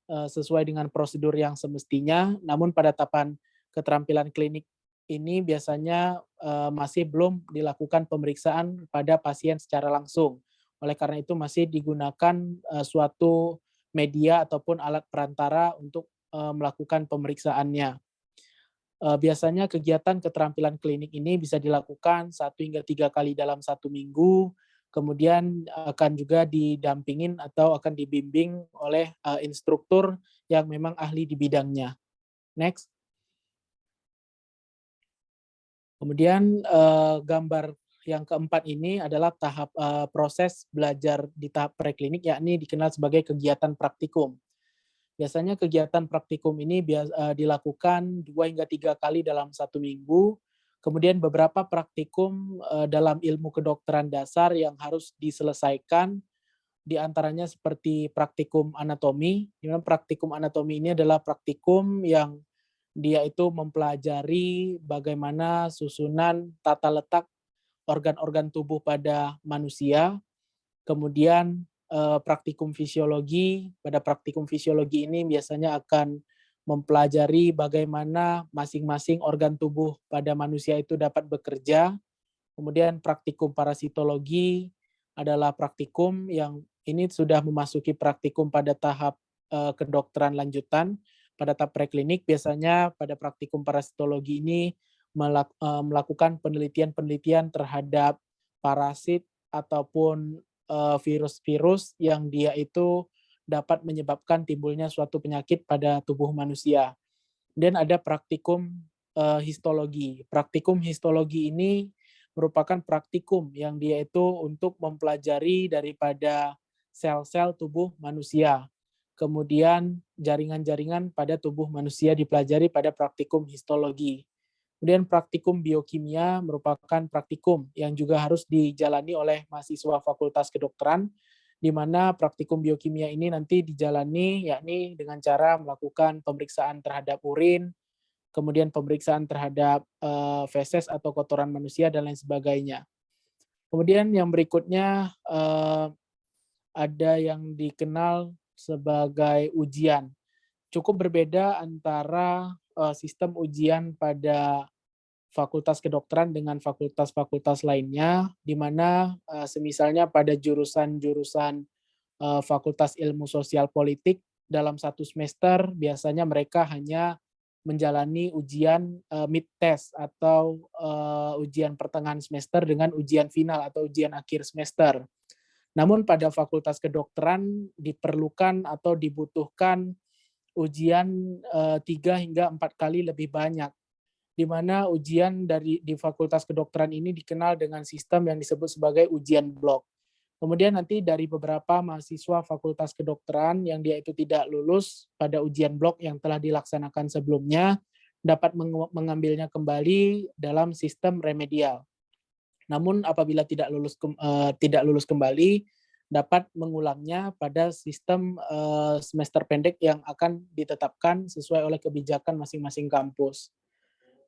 sesuai dengan prosedur yang semestinya, namun pada tahapan keterampilan klinik ini biasanya masih belum dilakukan pemeriksaan pada pasien secara langsung. Oleh karena itu masih digunakan suatu media ataupun alat perantara untuk melakukan pemeriksaannya. Biasanya kegiatan keterampilan klinik ini bisa dilakukan 1 hingga 3 kali dalam 1 minggu, kemudian akan juga didampingin atau akan dibimbing oleh instruktur yang memang ahli di bidangnya. Next. Kemudian gambar yang keempat ini adalah tahap proses belajar di tahap preklinik, yakni dikenal sebagai kegiatan praktikum. Biasanya kegiatan praktikum ini dilakukan 2 hingga 3 kali dalam 1 minggu. Kemudian beberapa praktikum dalam ilmu kedokteran dasar yang harus diselesaikan, di antaranya seperti praktikum anatomi, di mana praktikum anatomi ini adalah praktikum yang dia itu mempelajari bagaimana susunan tata letak organ-organ tubuh pada manusia. Kemudian praktikum fisiologi, pada praktikum fisiologi ini biasanya akan mempelajari bagaimana masing-masing organ tubuh pada manusia itu dapat bekerja. Kemudian praktikum parasitologi adalah praktikum yang ini sudah memasuki praktikum pada tahap kedokteran lanjutan. Pada tahap preklinik biasanya pada praktikum parasitologi ini melakukan penelitian-penelitian terhadap parasit ataupun virus-virus yang dia itu dapat menyebabkan timbulnya suatu penyakit pada tubuh manusia. Dan ada praktikum histologi. Praktikum histologi ini merupakan praktikum yang dia itu untuk mempelajari daripada sel-sel tubuh manusia. Kemudian jaringan-jaringan pada tubuh manusia dipelajari pada praktikum histologi. Kemudian praktikum biokimia merupakan praktikum yang juga harus dijalani oleh mahasiswa Fakultas Kedokteran, di mana praktikum biokimia ini nanti dijalani yakni dengan cara melakukan pemeriksaan terhadap urin, kemudian pemeriksaan terhadap feses atau kotoran manusia dan lain sebagainya. Kemudian yang berikutnya ada yang dikenal sebagai ujian. Cukup berbeda antara sistem ujian pada Fakultas Kedokteran dengan fakultas-fakultas lainnya, di mana semisalnya pada jurusan-jurusan Fakultas Ilmu Sosial Politik dalam 1 semester biasanya mereka hanya menjalani ujian mid test atau ujian pertengahan semester dengan ujian final atau ujian akhir semester. Namun pada Fakultas Kedokteran diperlukan atau dibutuhkan ujian 3 hingga 4 kali lebih banyak, di mana ujian di Fakultas Kedokteran ini dikenal dengan sistem yang disebut sebagai ujian blok. Kemudian nanti dari beberapa mahasiswa Fakultas Kedokteran yang dia itu tidak lulus pada ujian blok yang telah dilaksanakan sebelumnya, dapat mengambilnya kembali dalam sistem remedial. Namun apabila tidak lulus kembali, dapat mengulangnya pada sistem semester pendek yang akan ditetapkan sesuai oleh kebijakan masing-masing kampus.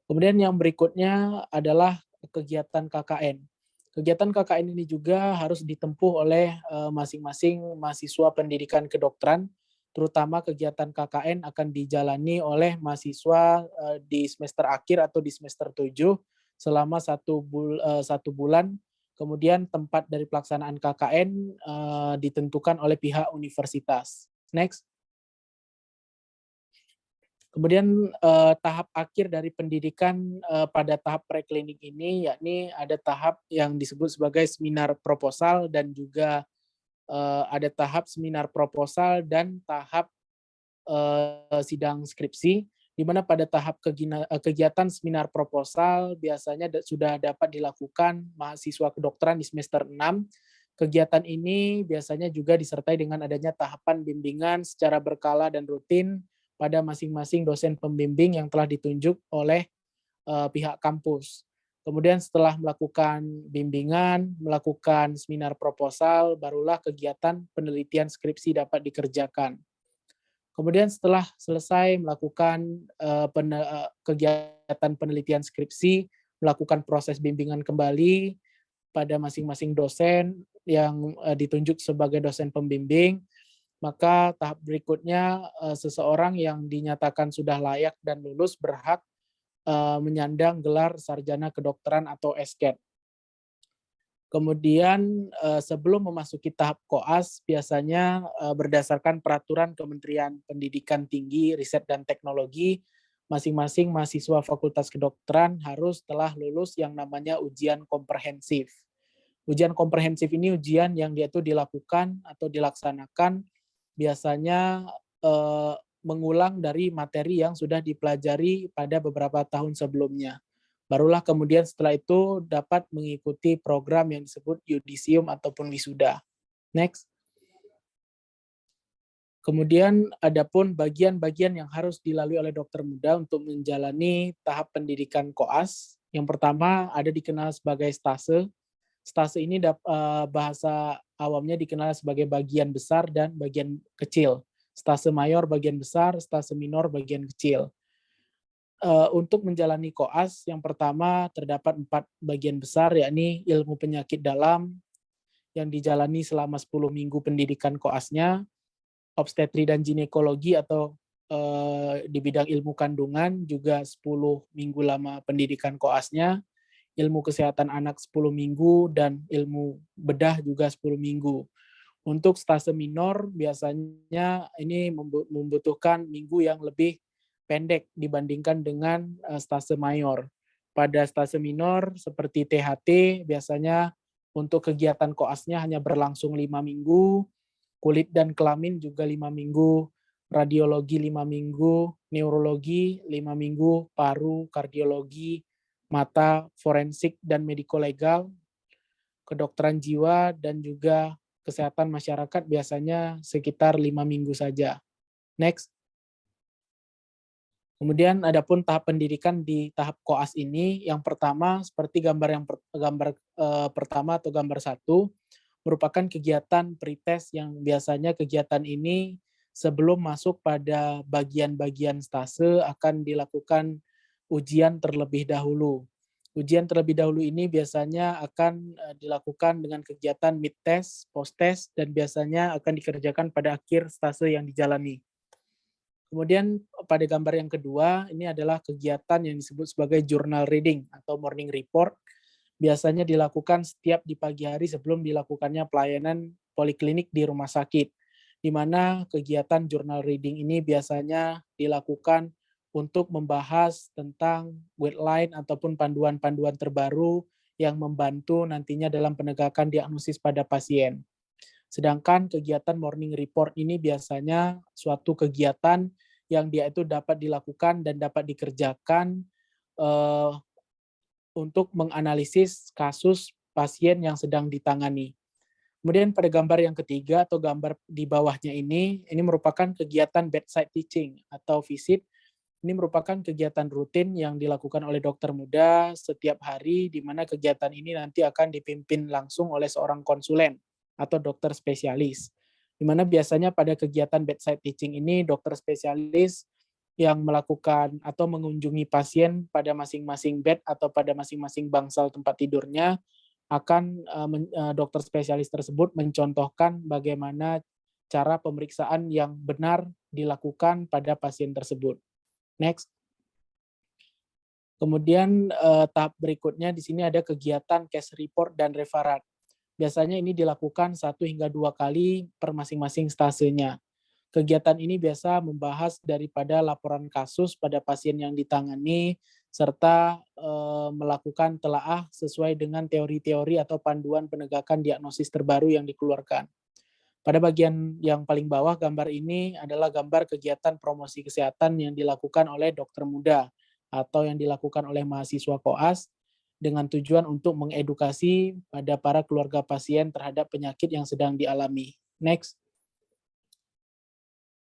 Kemudian yang berikutnya adalah kegiatan KKN. Kegiatan KKN ini juga harus ditempuh oleh masing-masing mahasiswa pendidikan kedokteran, terutama kegiatan KKN akan dijalani oleh mahasiswa di semester akhir atau di semester 7 selama 1 bulan. Kemudian tempat dari pelaksanaan KKN ditentukan oleh pihak universitas. Next. Kemudian tahap akhir dari pendidikan pada tahap preklinik ini, yakni ada tahap yang disebut sebagai seminar proposal dan juga ada tahap seminar proposal dan tahap sidang skripsi, di mana pada tahap kegiatan seminar proposal biasanya sudah dapat dilakukan mahasiswa kedokteran di semester 6. Kegiatan ini biasanya juga disertai dengan adanya tahapan bimbingan secara berkala dan rutin pada masing-masing dosen pembimbing yang telah ditunjuk oleh pihak kampus. Kemudian setelah melakukan bimbingan, melakukan seminar proposal, barulah kegiatan penelitian skripsi dapat dikerjakan. Kemudian setelah selesai melakukan kegiatan penelitian skripsi, melakukan proses bimbingan kembali pada masing-masing dosen yang ditunjuk sebagai dosen pembimbing, maka tahap berikutnya seseorang yang dinyatakan sudah layak dan lulus berhak menyandang gelar sarjana kedokteran atau SKED. Kemudian sebelum memasuki tahap koas, biasanya berdasarkan peraturan Kementerian Pendidikan Tinggi, Riset dan Teknologi, masing-masing mahasiswa Fakultas Kedokteran harus telah lulus yang namanya ujian komprehensif. Ujian komprehensif ini ujian yang dia itu dilakukan atau dilaksanakan biasanya mengulang dari materi yang sudah dipelajari pada beberapa tahun sebelumnya. Barulah kemudian setelah itu dapat mengikuti program yang disebut yudisium ataupun wisuda. Next. Kemudian adapun bagian-bagian yang harus dilalui oleh dokter muda untuk menjalani tahap pendidikan koas. Yang pertama ada dikenal sebagai stase. Stase ini bahasa awamnya dikenal sebagai bagian besar dan bagian kecil. Stase mayor bagian besar, stase minor bagian kecil. Untuk menjalani koas, yang pertama terdapat 4 bagian besar, yakni ilmu penyakit dalam yang dijalani selama 10 minggu pendidikan koasnya, obstetri dan ginekologi atau di bidang ilmu kandungan juga 10 minggu lama pendidikan koasnya, ilmu kesehatan anak 10 minggu, dan ilmu bedah juga 10 minggu. Untuk stase minor biasanya ini membutuhkan minggu yang lebih pendek dibandingkan dengan stase mayor. Pada stase minor seperti THT biasanya untuk kegiatan koasnya hanya berlangsung 5 minggu, kulit dan kelamin juga 5 minggu, radiologi 5 minggu, neurologi 5 minggu, paru, kardiologi, mata, forensik dan mediko-legal, kedokteran jiwa, dan juga kesehatan masyarakat biasanya sekitar 5 minggu saja. Next. Kemudian adapun tahap pendidikan di tahap koas ini, yang pertama seperti gambar pertama atau gambar 1, merupakan kegiatan pretest yang biasanya kegiatan ini sebelum masuk pada bagian-bagian stase akan dilakukan ujian terlebih dahulu. Ujian terlebih dahulu ini biasanya akan dilakukan dengan kegiatan mid test, post test, dan biasanya akan dikerjakan pada akhir stase yang dijalani. Kemudian pada gambar yang kedua, ini adalah kegiatan yang disebut sebagai journal reading atau morning report. Biasanya dilakukan setiap di pagi hari sebelum dilakukannya pelayanan poliklinik di rumah sakit, di mana kegiatan journal reading ini biasanya dilakukan untuk membahas tentang guideline ataupun panduan-panduan terbaru yang membantu nantinya dalam penegakan diagnosis pada pasien. Sedangkan kegiatan morning report ini biasanya suatu kegiatan yang dia itu dapat dilakukan dan dapat dikerjakan untuk menganalisis kasus pasien yang sedang ditangani. Kemudian pada gambar yang ketiga atau gambar di bawahnya ini merupakan kegiatan bedside teaching atau visit. Ini merupakan kegiatan rutin yang dilakukan oleh dokter muda setiap hari, di mana kegiatan ini nanti akan dipimpin langsung oleh seorang konsulen atau dokter spesialis. Di mana biasanya pada kegiatan bedside teaching ini dokter spesialis yang melakukan atau mengunjungi pasien pada masing-masing bed atau pada masing-masing bangsal tempat tidurnya akan dokter spesialis tersebut mencontohkan bagaimana cara pemeriksaan yang benar dilakukan pada pasien tersebut. Next. Kemudian tahap berikutnya di sini ada kegiatan case report dan referat. Biasanya ini dilakukan 1 hingga 2 kali per masing-masing stasenya. Kegiatan ini biasa membahas daripada laporan kasus pada pasien yang ditangani, serta melakukan telaah sesuai dengan teori-teori atau panduan penegakan diagnosis terbaru yang dikeluarkan. Pada bagian yang paling bawah gambar ini adalah gambar kegiatan promosi kesehatan yang dilakukan oleh dokter muda atau yang dilakukan oleh mahasiswa koas dengan tujuan untuk mengedukasi pada para keluarga pasien terhadap penyakit yang sedang dialami. Next.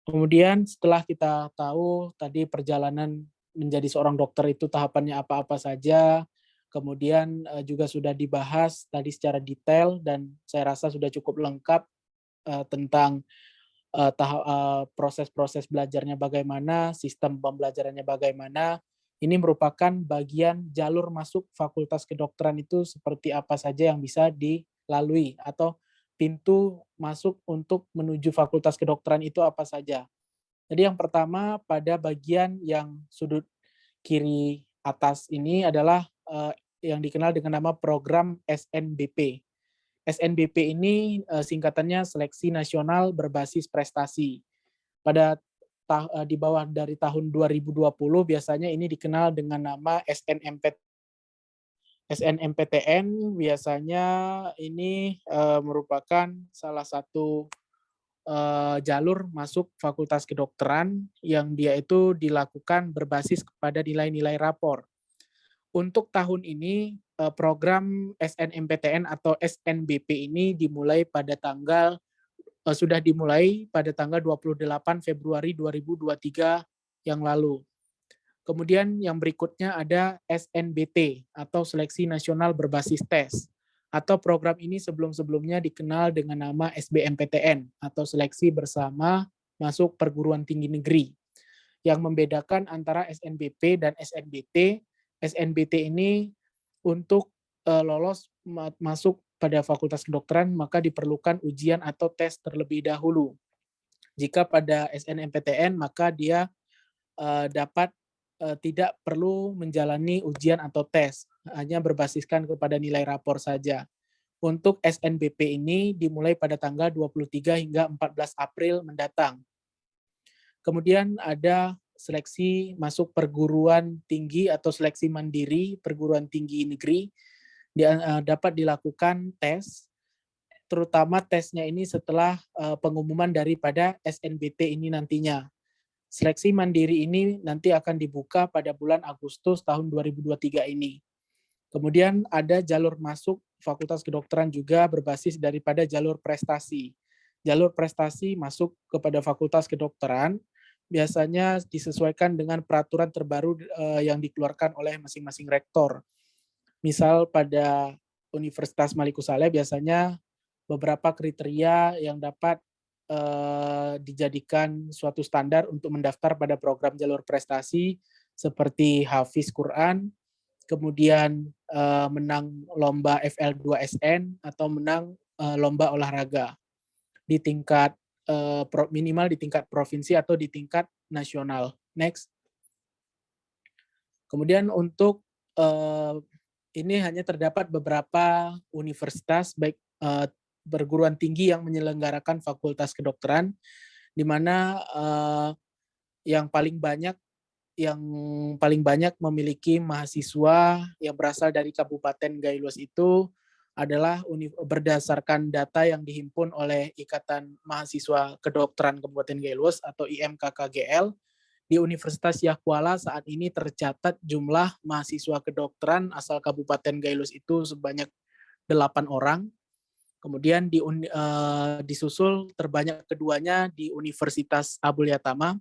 Kemudian setelah kita tahu tadi perjalanan menjadi seorang dokter itu tahapannya apa-apa saja, kemudian juga sudah dibahas tadi secara detail dan saya rasa sudah cukup lengkap tentang proses-proses belajarnya bagaimana, sistem pembelajarannya bagaimana. Ini merupakan bagian jalur masuk fakultas kedokteran itu seperti apa saja yang bisa dilalui atau pintu masuk untuk menuju fakultas kedokteran itu apa saja. Jadi yang pertama pada bagian yang sudut kiri atas ini adalah yang dikenal dengan nama program SNBP. SNBP ini singkatannya Seleksi Nasional Berbasis Prestasi. Pada di bawah dari tahun 2020 biasanya ini dikenal dengan nama SNMPTN. Biasanya ini merupakan salah satu jalur masuk fakultas kedokteran yang dia itu dilakukan berbasis kepada nilai-nilai rapor. Untuk tahun ini program SNMPTN atau SNBP ini sudah dimulai pada tanggal 28 Februari 2023 yang lalu. Kemudian yang berikutnya ada SNBT atau Seleksi Nasional Berbasis Tes. Atau program ini sebelum-sebelumnya dikenal dengan nama SBMPTN atau Seleksi Bersama Masuk Perguruan Tinggi Negeri. Yang membedakan antara SNBP dan SNBT, SNBT ini untuk lolos masuk pada fakultas kedokteran maka diperlukan ujian atau tes terlebih dahulu. Jika pada SNMPTN maka dia dapat tidak perlu menjalani ujian atau tes, hanya berbasiskan kepada nilai rapor saja. Untuk SNBP ini dimulai pada tanggal 23 hingga 14 April mendatang. Kemudian ada seleksi masuk perguruan tinggi atau seleksi mandiri perguruan tinggi negeri. Dapat dilakukan tes, terutama tesnya ini setelah pengumuman daripada SNBT ini nantinya. Seleksi mandiri ini nanti akan dibuka pada bulan Agustus tahun 2023 ini. Kemudian ada jalur masuk fakultas kedokteran juga berbasis daripada jalur prestasi. Jalur prestasi masuk kepada fakultas kedokteran biasanya disesuaikan dengan peraturan terbaru yang dikeluarkan oleh masing-masing rektor. Misal pada Universitas Maliku Saleh biasanya beberapa kriteria yang dapat dijadikan suatu standar untuk mendaftar pada program jalur prestasi seperti hafiz Quran, kemudian menang lomba FL2SN atau menang lomba olahraga di tingkat minimal di tingkat provinsi atau di tingkat nasional. Next. Kemudian untuk ini hanya terdapat beberapa universitas baik perguruan tinggi yang menyelenggarakan fakultas kedokteran, di mana yang paling banyak memiliki mahasiswa yang berasal dari Kabupaten Gailuas itu adalah berdasarkan data yang dihimpun oleh Ikatan Mahasiswa Kedokteran Kabupaten Gailuas atau IMKKGL. Di Universitas Yahkuala saat ini tercatat jumlah mahasiswa kedokteran asal Kabupaten Gailuas itu sebanyak 8 orang. Kemudian disusul terbanyak keduanya di Universitas Abul Yatama.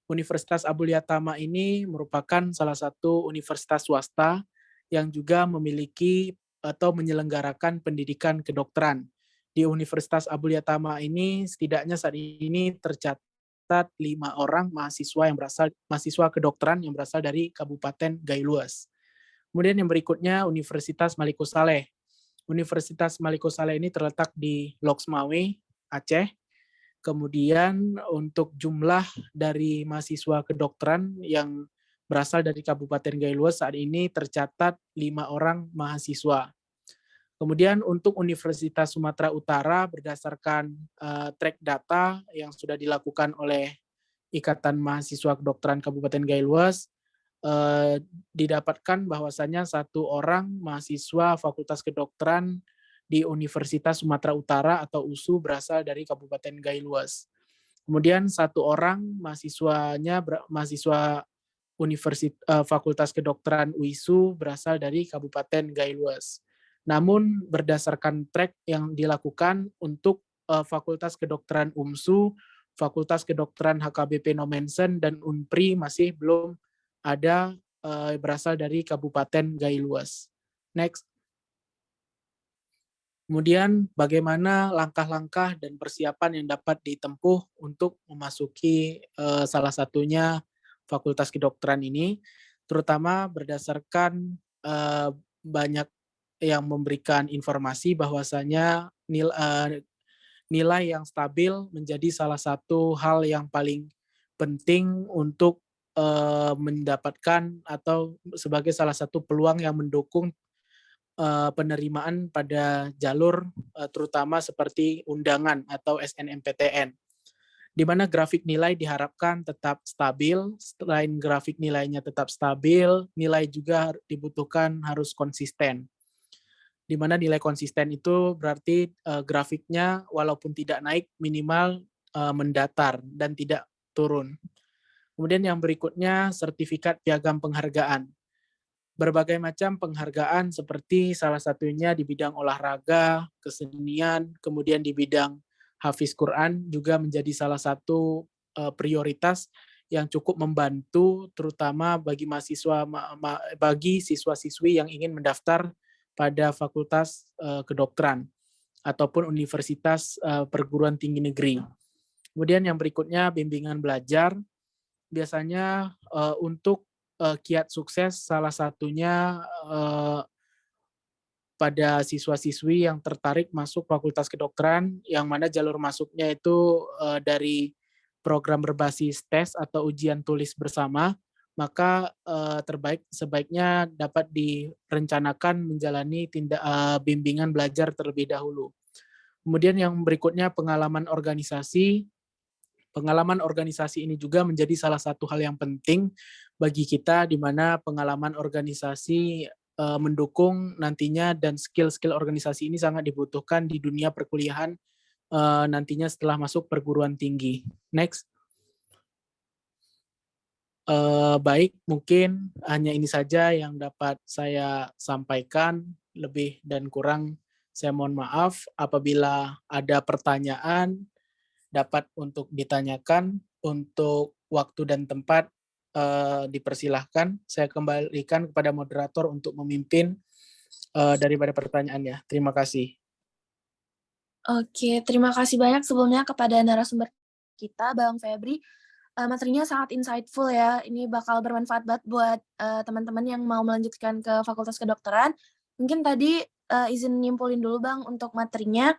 Universitas Abul Yatama ini merupakan salah satu universitas swasta yang juga memiliki atau menyelenggarakan pendidikan kedokteran. Di Universitas Abul Yatama ini setidaknya saat ini tercatat 5 orang mahasiswa kedokteran yang berasal dari Kabupaten Gailuas. Kemudian yang berikutnya Universitas Maliku Saleh. Universitas Maliku Saleh ini terletak di Loksmawe, Aceh. Kemudian untuk jumlah dari mahasiswa kedokteran yang berasal dari Kabupaten Gailuas saat ini tercatat 5 orang mahasiswa. Kemudian untuk Universitas Sumatera Utara berdasarkan track data yang sudah dilakukan oleh Ikatan Mahasiswa Kedokteran Kabupaten Gailuas, didapatkan bahwasannya 1 orang mahasiswa Fakultas Kedokteran di Universitas Sumatera Utara atau USU berasal dari Kabupaten Gailuas. Kemudian 1 orang mahasiswa Fakultas Kedokteran UISU berasal dari Kabupaten Gailuas. Namun berdasarkan track yang dilakukan untuk Fakultas Kedokteran UMSU, Fakultas Kedokteran HKBP Nomensen dan Unpri masih belum ada berasal dari Kabupaten Gailuas. Next. Kemudian bagaimana langkah-langkah dan persiapan yang dapat ditempuh untuk memasuki salah satunya Fakultas Kedokteran ini, terutama berdasarkan banyak yang memberikan informasi bahwasanya nilai yang stabil menjadi salah satu hal yang paling penting untuk mendapatkan atau sebagai salah satu peluang yang mendukung penerimaan pada jalur terutama seperti undangan atau SNMPTN, di mana grafik nilai diharapkan tetap stabil. Selain grafik nilainya tetap stabil, nilai juga dibutuhkan harus konsisten. Di mana nilai konsisten itu berarti grafiknya walaupun tidak naik minimal mendatar dan tidak turun. Kemudian yang berikutnya sertifikat piagam penghargaan. Berbagai macam penghargaan seperti salah satunya di bidang olahraga, kesenian, kemudian di bidang hafiz Quran juga menjadi salah satu prioritas yang cukup membantu terutama bagi mahasiswa bagi siswa-siswi yang ingin mendaftar pada Fakultas Kedokteran ataupun universitas perguruan tinggi negeri. Kemudian yang berikutnya bimbingan belajar, biasanya untuk kiat sukses salah satunya pada siswa-siswi yang tertarik masuk Fakultas Kedokteran, yang mana jalur masuknya itu dari program berbasis tes atau ujian tulis bersama, maka sebaiknya dapat direncanakan menjalani bimbingan belajar terlebih dahulu. Kemudian yang berikutnya pengalaman organisasi. Pengalaman organisasi ini juga menjadi salah satu hal yang penting bagi kita, di mana pengalaman organisasi mendukung nantinya dan skill-skill organisasi ini sangat dibutuhkan di dunia perkuliahan nantinya setelah masuk perguruan tinggi. Next. Baik, mungkin hanya ini saja yang dapat saya sampaikan. Lebih dan kurang saya mohon maaf. Apabila ada pertanyaan, dapat untuk ditanyakan. Untuk waktu dan tempat dipersilahkan. Saya kembalikan kepada moderator untuk memimpin daripada pertanyaannya. Terima kasih. Oke, terima kasih banyak sebelumnya kepada narasumber kita, Bang Febri. Materinya sangat insightful ya, ini bakal bermanfaat banget buat teman-teman yang mau melanjutkan ke Fakultas Kedokteran. Mungkin tadi izin nyimpulin dulu Bang untuk materinya.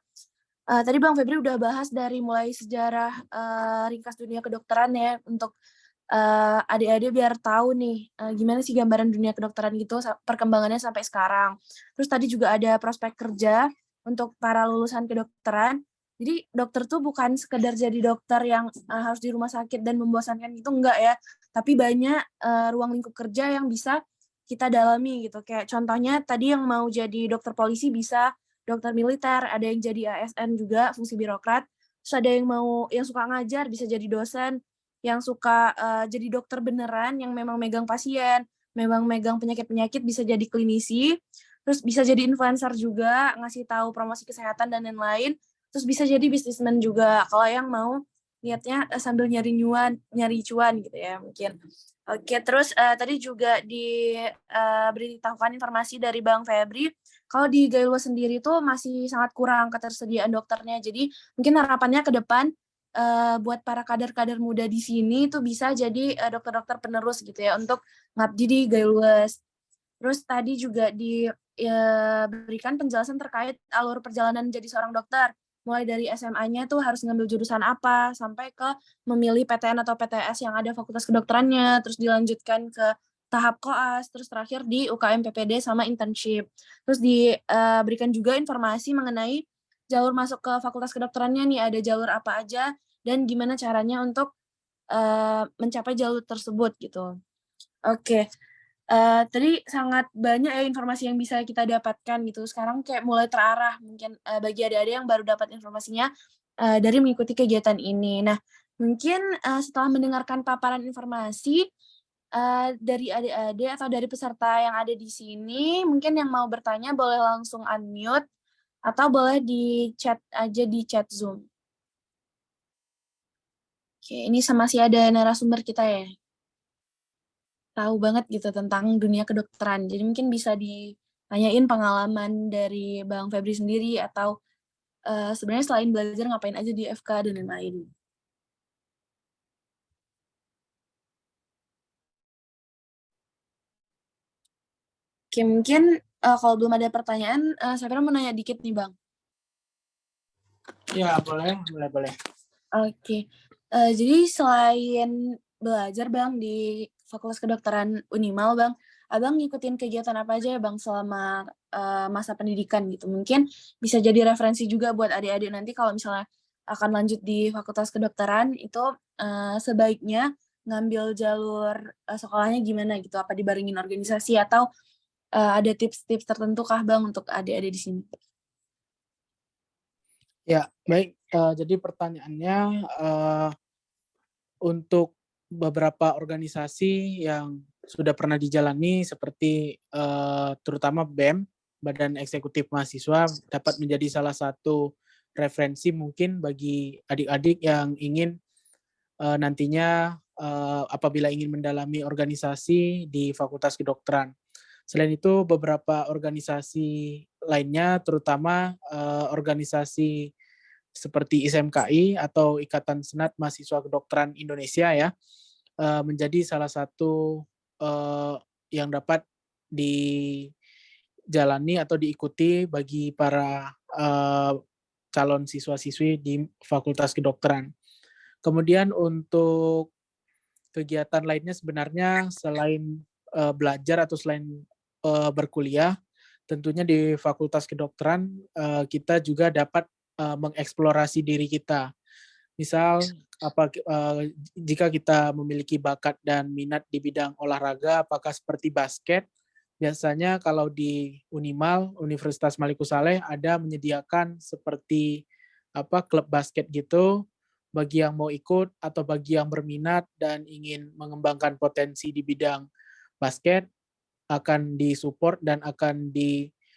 Tadi Bang Febri udah bahas dari mulai sejarah ringkas dunia kedokteran ya, untuk adik-adik biar tahu nih gimana sih gambaran dunia kedokteran gitu, perkembangannya sampai sekarang. Terus tadi juga ada prospek kerja untuk para lulusan kedokteran. Jadi dokter tuh bukan sekedar jadi dokter yang harus di rumah sakit dan membosankan gitu, enggak ya. Tapi banyak ruang lingkup kerja yang bisa kita dalami gitu. Kayak contohnya tadi yang mau jadi dokter polisi bisa, dokter militer, ada yang jadi ASN juga, fungsi birokrat. Terus ada yang yang suka ngajar bisa jadi dosen, yang suka jadi dokter beneran yang memang megang pasien, memang megang penyakit-penyakit bisa jadi klinisi, terus bisa jadi influencer juga, ngasih tahu promosi kesehatan dan lain-lain. Terus bisa jadi bisnismen juga, kalau yang mau niatnya sambil nyari cuan gitu ya mungkin. Oke, terus tadi juga diberitahukan informasi dari Bang Febri, kalau di Gailwa sendiri tuh masih sangat kurang ketersediaan dokternya. Jadi mungkin harapannya ke depan buat para kader-kader muda di sini tuh bisa jadi dokter-dokter penerus gitu ya untuk ngabdi di Gailwas. Terus tadi juga diberikan penjelasan terkait alur perjalanan menjadi seorang dokter. Mulai dari SMA-nya tuh harus ngambil jurusan apa, sampai ke memilih PTN atau PTS yang ada fakultas kedokterannya, terus dilanjutkan ke tahap koas, terus terakhir di UKM PPD sama internship. Terus diberikan juga informasi mengenai jalur masuk ke fakultas kedokterannya nih, ada jalur apa aja, dan gimana caranya untuk mencapai jalur tersebut gitu. Oke. Tadi sangat banyak ya informasi yang bisa kita dapatkan gitu. Sekarang kayak mulai terarah mungkin bagi adik-adik yang baru dapat informasinya dari mengikuti kegiatan ini. Nah, mungkin setelah mendengarkan paparan informasi dari adik-adik atau dari peserta yang ada di sini, mungkin yang mau bertanya boleh langsung unmute atau boleh di chat aja di chat Zoom. Oke, ini masih ada narasumber kita ya. Tahu banget gitu tentang dunia kedokteran. Jadi mungkin bisa tanyain pengalaman dari Bang Febri sendiri atau sebenarnya selain belajar ngapain aja di FK dan lain-lain. Oke, mungkin kalau belum ada pertanyaan, Safira mau nanya dikit nih, Bang. Ya, boleh. Oke, jadi selain belajar Bang di Fakultas Kedokteran Unimal Bang, Abang ngikutin kegiatan apa aja ya Bang selama masa pendidikan gitu? Mungkin bisa jadi referensi juga buat adik-adik nanti kalau misalnya akan lanjut di Fakultas Kedokteran itu sebaiknya ngambil jalur sekolahnya gimana gitu? Apa dibarengin organisasi atau ada tips-tips tertentu kah Bang untuk adik-adik di sini? Ya, baik. Jadi pertanyaannya, untuk beberapa organisasi yang sudah pernah dijalani seperti terutama BEM, Badan Eksekutif Mahasiswa, dapat menjadi salah satu referensi mungkin bagi adik-adik yang ingin nantinya apabila ingin mendalami organisasi di Fakultas Kedokteran. Selain itu, beberapa organisasi lainnya, terutama organisasi seperti ISMKI atau Ikatan Senat Mahasiswa Kedokteran Indonesia ya, menjadi salah satu yang dapat dijalani atau diikuti bagi para calon siswa-siswi di Fakultas Kedokteran. Kemudian untuk kegiatan lainnya sebenarnya selain belajar atau selain berkuliah, tentunya di Fakultas Kedokteran kita juga dapat mengeksplorasi diri kita. Misal jika kita memiliki bakat dan minat di bidang olahraga, apakah seperti basket, biasanya kalau di Unimal, Universitas Maliku Saleh ada menyediakan seperti klub basket gitu, bagi yang mau ikut atau bagi yang berminat dan ingin mengembangkan potensi di bidang basket, akan disupport dan akan diarahkan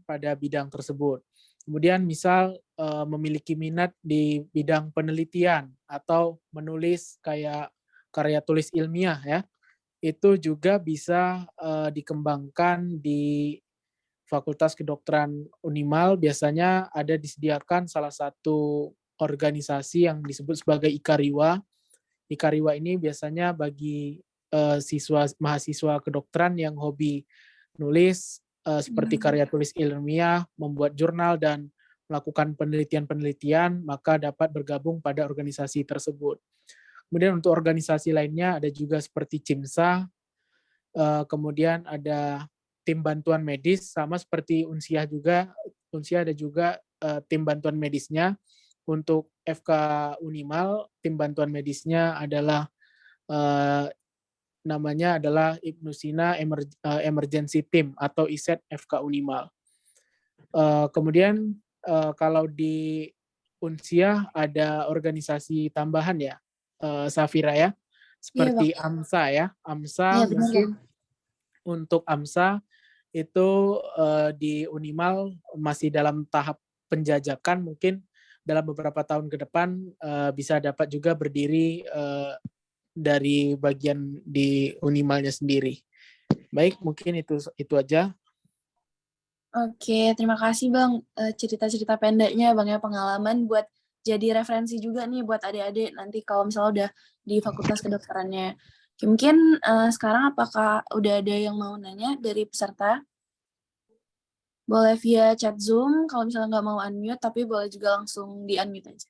pada bidang tersebut. Kemudian misal memiliki minat di bidang penelitian atau menulis kayak karya tulis ilmiah ya, itu juga bisa dikembangkan di Fakultas Kedokteran Unimal. Biasanya ada disediakan salah satu organisasi yang disebut sebagai Ikariwa. Ikariwa ini biasanya bagi siswa mahasiswa kedokteran yang hobi nulis seperti karya tulis ilmiah, membuat jurnal dan melakukan penelitian-penelitian, maka dapat bergabung pada organisasi tersebut. Kemudian untuk organisasi lainnya ada juga seperti CIMSA, kemudian ada tim bantuan medis, sama seperti Unsiah juga. Unsiah ada juga tim bantuan medisnya. Untuk FK Unimal, tim bantuan medisnya adalah namanya adalah Ibnu Sina Emergency Team atau ISET FK Unimal. Kemudian kalau di Unsiah ada organisasi tambahan ya, Safira ya, Iya Bang. seperti AMSA ya. Iya AMSA benar Bang. mungkin untuk AMSA itu di Unimal masih dalam tahap penjajakan, mungkin dalam beberapa tahun ke depan bisa dapat juga berdiri dari bagian di Unimalnya sendiri. Baik, mungkin itu aja. Oke, terima kasih Bang, cerita-cerita pendeknya Bang ya, pengalaman buat jadi referensi juga nih buat adik-adik nanti kalau misalnya udah di fakultas kedokterannya. Oke, mungkin sekarang apakah udah ada yang mau nanya dari peserta? Boleh via chat Zoom, kalau misalnya nggak mau unmute, tapi boleh juga langsung di-unmute aja.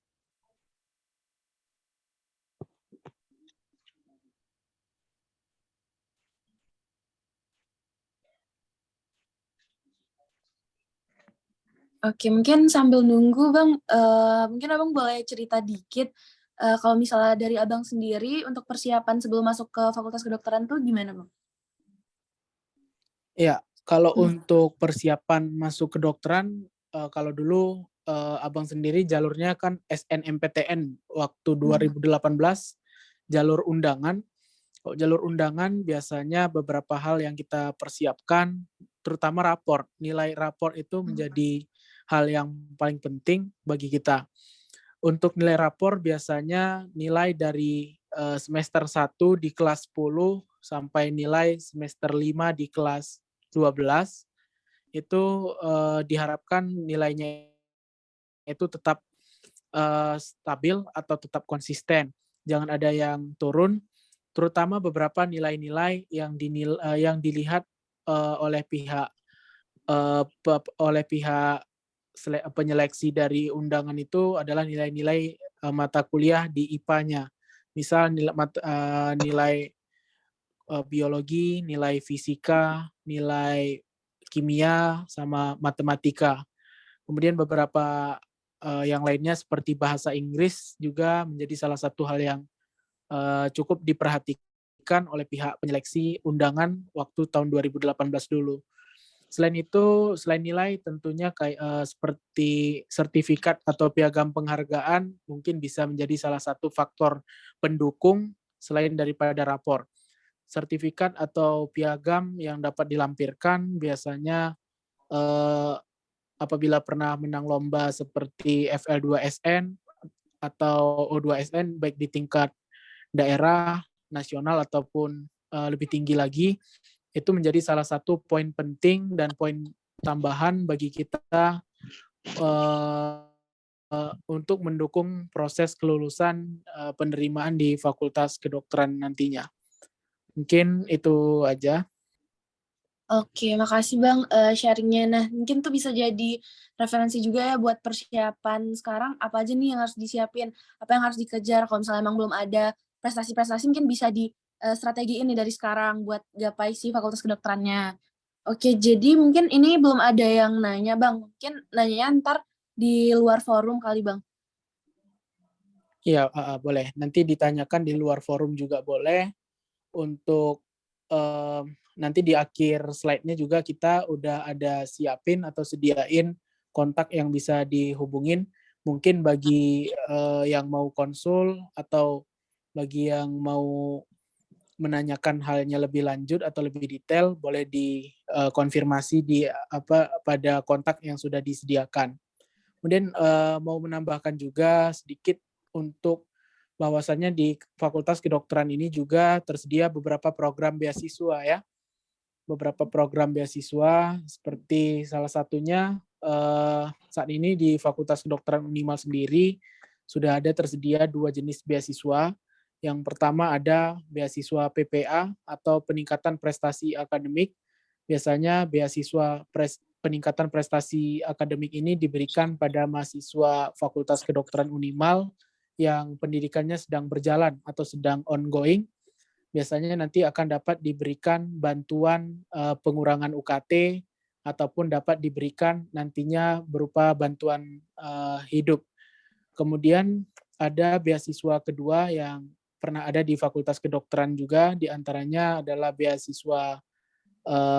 Oke, mungkin sambil nunggu Bang, mungkin Abang boleh cerita dikit, kalau misalnya dari Abang sendiri untuk persiapan sebelum masuk ke fakultas kedokteran tuh gimana Bang? Ya, kalau untuk persiapan masuk kedokteran, kalau dulu Abang sendiri jalurnya kan SNMPTN waktu 2018, jalur undangan. Kalau jalur undangan biasanya beberapa hal yang kita persiapkan, terutama rapor. Nilai rapor itu menjadi hal yang paling penting bagi kita. Untuk nilai rapor biasanya nilai dari semester 1 di kelas 10 sampai nilai semester 5 di kelas itu diharapkan nilainya itu tetap stabil atau tetap konsisten. Jangan ada yang turun, terutama beberapa nilai-nilai yang dilihat oleh pihak penyeleksi dari undangan itu adalah nilai-nilai mata kuliah di IPA-nya. Misal nilai biologi, nilai fisika, nilai kimia, sama matematika. Kemudian beberapa yang lainnya seperti bahasa Inggris juga menjadi salah satu hal yang cukup diperhatikan oleh pihak penyeleksi undangan waktu tahun 2018 dulu. Selain itu, selain nilai tentunya seperti sertifikat atau piagam penghargaan mungkin bisa menjadi salah satu faktor pendukung selain daripada rapor. Sertifikat atau piagam yang dapat dilampirkan biasanya apabila pernah menang lomba seperti FL2SN atau O2SN baik di tingkat daerah, nasional ataupun lebih tinggi lagi, itu menjadi salah satu poin penting dan poin tambahan bagi kita untuk mendukung proses kelulusan penerimaan di Fakultas Kedokteran nantinya. Mungkin itu aja. Oke, makasih Bang sharingnya. Nah, mungkin tuh bisa jadi referensi juga ya buat persiapan sekarang, apa aja nih yang harus disiapin, apa yang harus dikejar, kalau misalnya emang belum ada prestasi-prestasi mungkin bisa di strategiin nih dari sekarang buat gapai si fakultas kedokterannya. Oke, jadi mungkin ini belum ada yang nanya Bang, mungkin nanyanya ntar di luar forum kali Bang. Iya, boleh. Nanti ditanyakan di luar forum juga boleh. Untuk nanti di akhir slide-nya juga kita udah ada siapin atau sediain kontak yang bisa dihubungin. Mungkin bagi yang mau konsul atau bagi yang mau menanyakan halnya lebih lanjut atau lebih detail, boleh dikonfirmasi pada kontak yang sudah disediakan. Kemudian mau menambahkan juga sedikit untuk bahwasannya di Fakultas Kedokteran ini juga tersedia beberapa program beasiswa ya. Beberapa program beasiswa seperti salah satunya saat ini di Fakultas Kedokteran Unimal sendiri sudah ada tersedia 2 jenis beasiswa. Yang pertama ada beasiswa PPA atau peningkatan prestasi akademik. Biasanya beasiswa peningkatan prestasi akademik ini diberikan pada mahasiswa Fakultas Kedokteran Unimal yang pendidikannya sedang berjalan atau sedang ongoing. Biasanya nanti akan dapat diberikan bantuan pengurangan UKT ataupun dapat diberikan nantinya berupa bantuan hidup. Kemudian ada beasiswa kedua yang pernah ada di Fakultas Kedokteran juga, diantaranya adalah beasiswa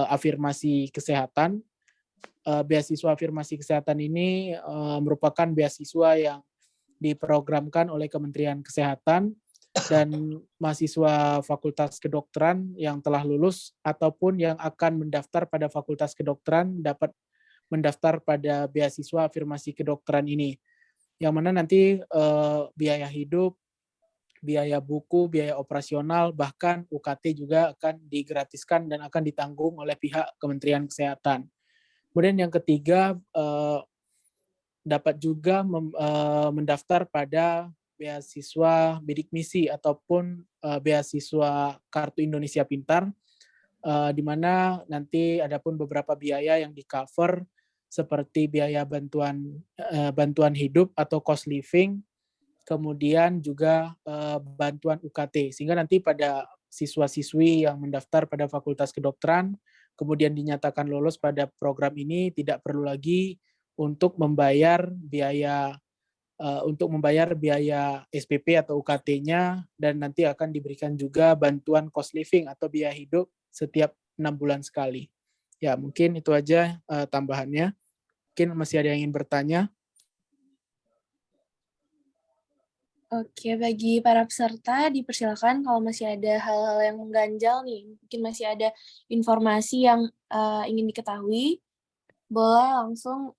afirmasi kesehatan. Beasiswa afirmasi kesehatan ini merupakan beasiswa yang diprogramkan oleh Kementerian Kesehatan dan mahasiswa Fakultas Kedokteran yang telah lulus ataupun yang akan mendaftar pada Fakultas Kedokteran dapat mendaftar pada beasiswa afirmasi kedokteran ini. Yang mana nanti biaya hidup, biaya buku, biaya operasional, bahkan UKT juga akan digratiskan dan akan ditanggung oleh pihak Kementerian Kesehatan. Kemudian yang ketiga, dapat juga mendaftar pada beasiswa bidik misi ataupun beasiswa Kartu Indonesia Pintar, di mana nanti ada pun beberapa biaya yang di-cover seperti biaya bantuan hidup atau cost living, kemudian juga bantuan UKT, sehingga nanti pada siswa-siswi yang mendaftar pada Fakultas Kedokteran kemudian dinyatakan lolos pada program ini tidak perlu lagi untuk membayar biaya SPP atau UKT-nya, dan nanti akan diberikan juga bantuan cost living atau biaya hidup setiap 6 bulan sekali. Ya, mungkin itu aja tambahannya. Mungkin masih ada yang ingin bertanya. Oke, bagi para peserta dipersilakan kalau masih ada hal-hal yang mengganjal nih, mungkin masih ada informasi yang ingin diketahui, boleh langsung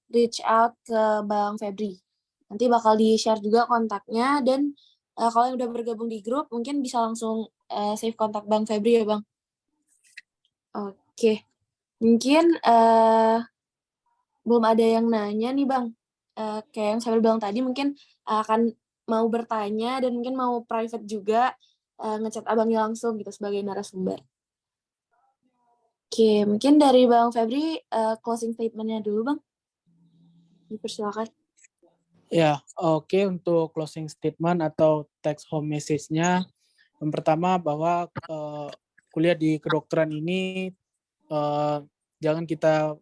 reach out ke Bang Febri. Nanti bakal di-share juga kontaknya, dan kalau yang udah bergabung di grup mungkin bisa langsung save kontak Bang Febri ya Bang. Oke. Oke, mungkin belum ada yang nanya nih Bang. Kayak yang saya bilang tadi mungkin akan mau bertanya dan mungkin mau private juga ngechat Abangnya langsung gitu sebagai narasumber. Oke, mungkin dari Bang Febri closing statement-nya dulu Bang. Dipersilakan. Ya, oke, untuk closing statement atau text home message-nya, yang pertama bahwa kuliah di kedokteran ini jangan kita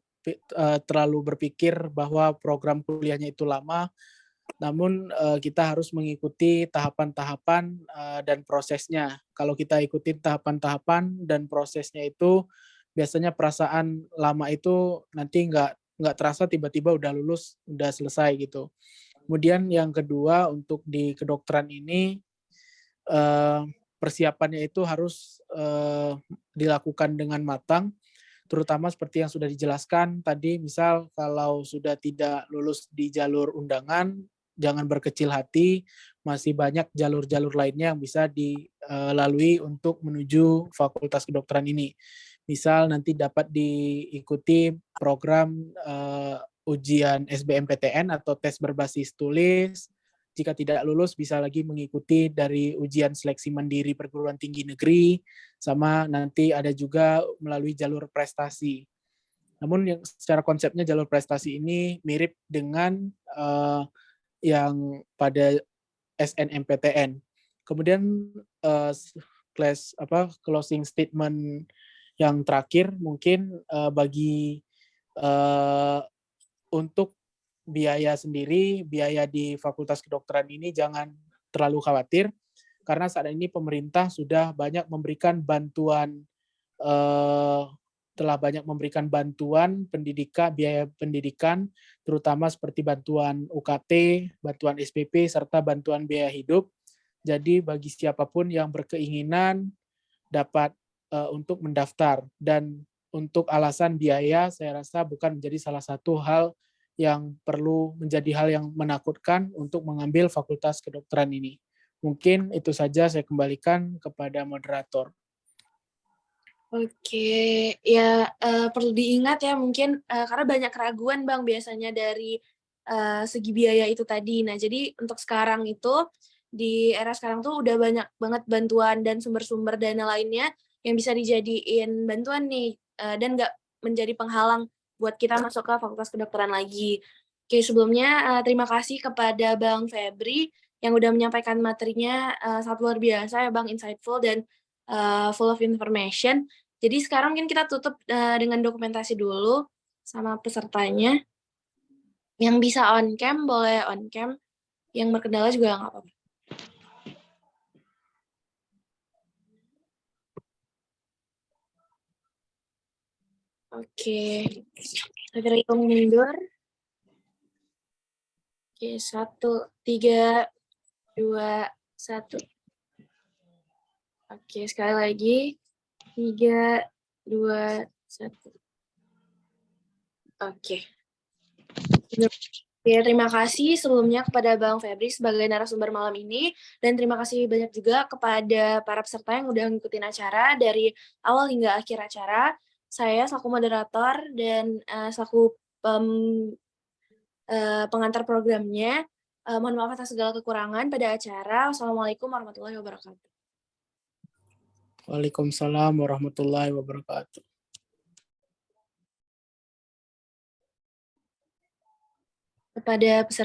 terlalu berpikir bahwa program kuliahnya itu lama, namun kita harus mengikuti tahapan-tahapan dan prosesnya. Kalau kita ikuti tahapan-tahapan dan prosesnya itu, biasanya perasaan lama itu nanti nggak terasa tiba-tiba udah lulus, udah selesai gitu. Kemudian yang kedua, untuk di kedokteran ini persiapannya itu harus dilakukan dengan matang, terutama seperti yang sudah dijelaskan tadi, misal kalau sudah tidak lulus di jalur undangan, jangan berkecil hati, masih banyak jalur-jalur lainnya yang bisa dilalui untuk menuju fakultas kedokteran ini. Misal nanti dapat diikuti program ujian SBMPTN atau tes berbasis tulis. Jika tidak lulus, bisa lagi mengikuti dari ujian seleksi mandiri perguruan tinggi negeri, sama nanti ada juga melalui jalur prestasi. Namun yang secara konsepnya jalur prestasi ini mirip dengan yang pada SNMPTN. Kemudian closing statement yang terakhir mungkin bagi untuk biaya sendiri, biaya di Fakultas Kedokteran ini jangan terlalu khawatir, karena saat ini pemerintah sudah banyak memberikan bantuan, telah banyak memberikan bantuan pendidikan, biaya pendidikan, terutama seperti bantuan UKT, bantuan SPP, serta bantuan biaya hidup. Jadi bagi siapapun yang berkeinginan dapat untuk mendaftar, dan untuk alasan biaya saya rasa bukan menjadi salah satu hal yang perlu menjadi hal yang menakutkan untuk mengambil fakultas kedokteran ini. Mungkin itu saja, saya kembalikan kepada moderator. Oke, ya perlu diingat ya mungkin karena banyak keraguan Bang biasanya dari segi biaya itu tadi. Nah, jadi untuk sekarang itu di era sekarang tuh udah banyak banget bantuan dan sumber-sumber dana lainnya yang bisa dijadiin bantuan nih dan nggak menjadi penghalang buat kita masuk ke fakultas kedokteran lagi. Oke, sebelumnya terima kasih kepada Bang Febri yang udah menyampaikan materinya sangat luar biasa ya Bang, insightful dan full of information. Jadi sekarang mungkin kita tutup dengan dokumentasi dulu sama pesertanya. Yang bisa on cam boleh on cam, yang berkendala juga nggak apa-apa. Oke, kita hitung mundur. Oke, 1, 3, 2, 1. Oke, sekali lagi. 3, 2, 1. Oke. Oke, terima kasih sebelumnya kepada Bang Febri sebagai narasumber malam ini, dan terima kasih banyak juga kepada para peserta yang udah ngikutin acara dari awal hingga akhir acara. Saya selaku moderator dan selaku pengantar programnya, mohon maaf atas segala kekurangan pada acara. Wassalamualaikum warahmatullahi wabarakatuh. Waalaikumsalam warahmatullahi wabarakatuh. Kepada peserta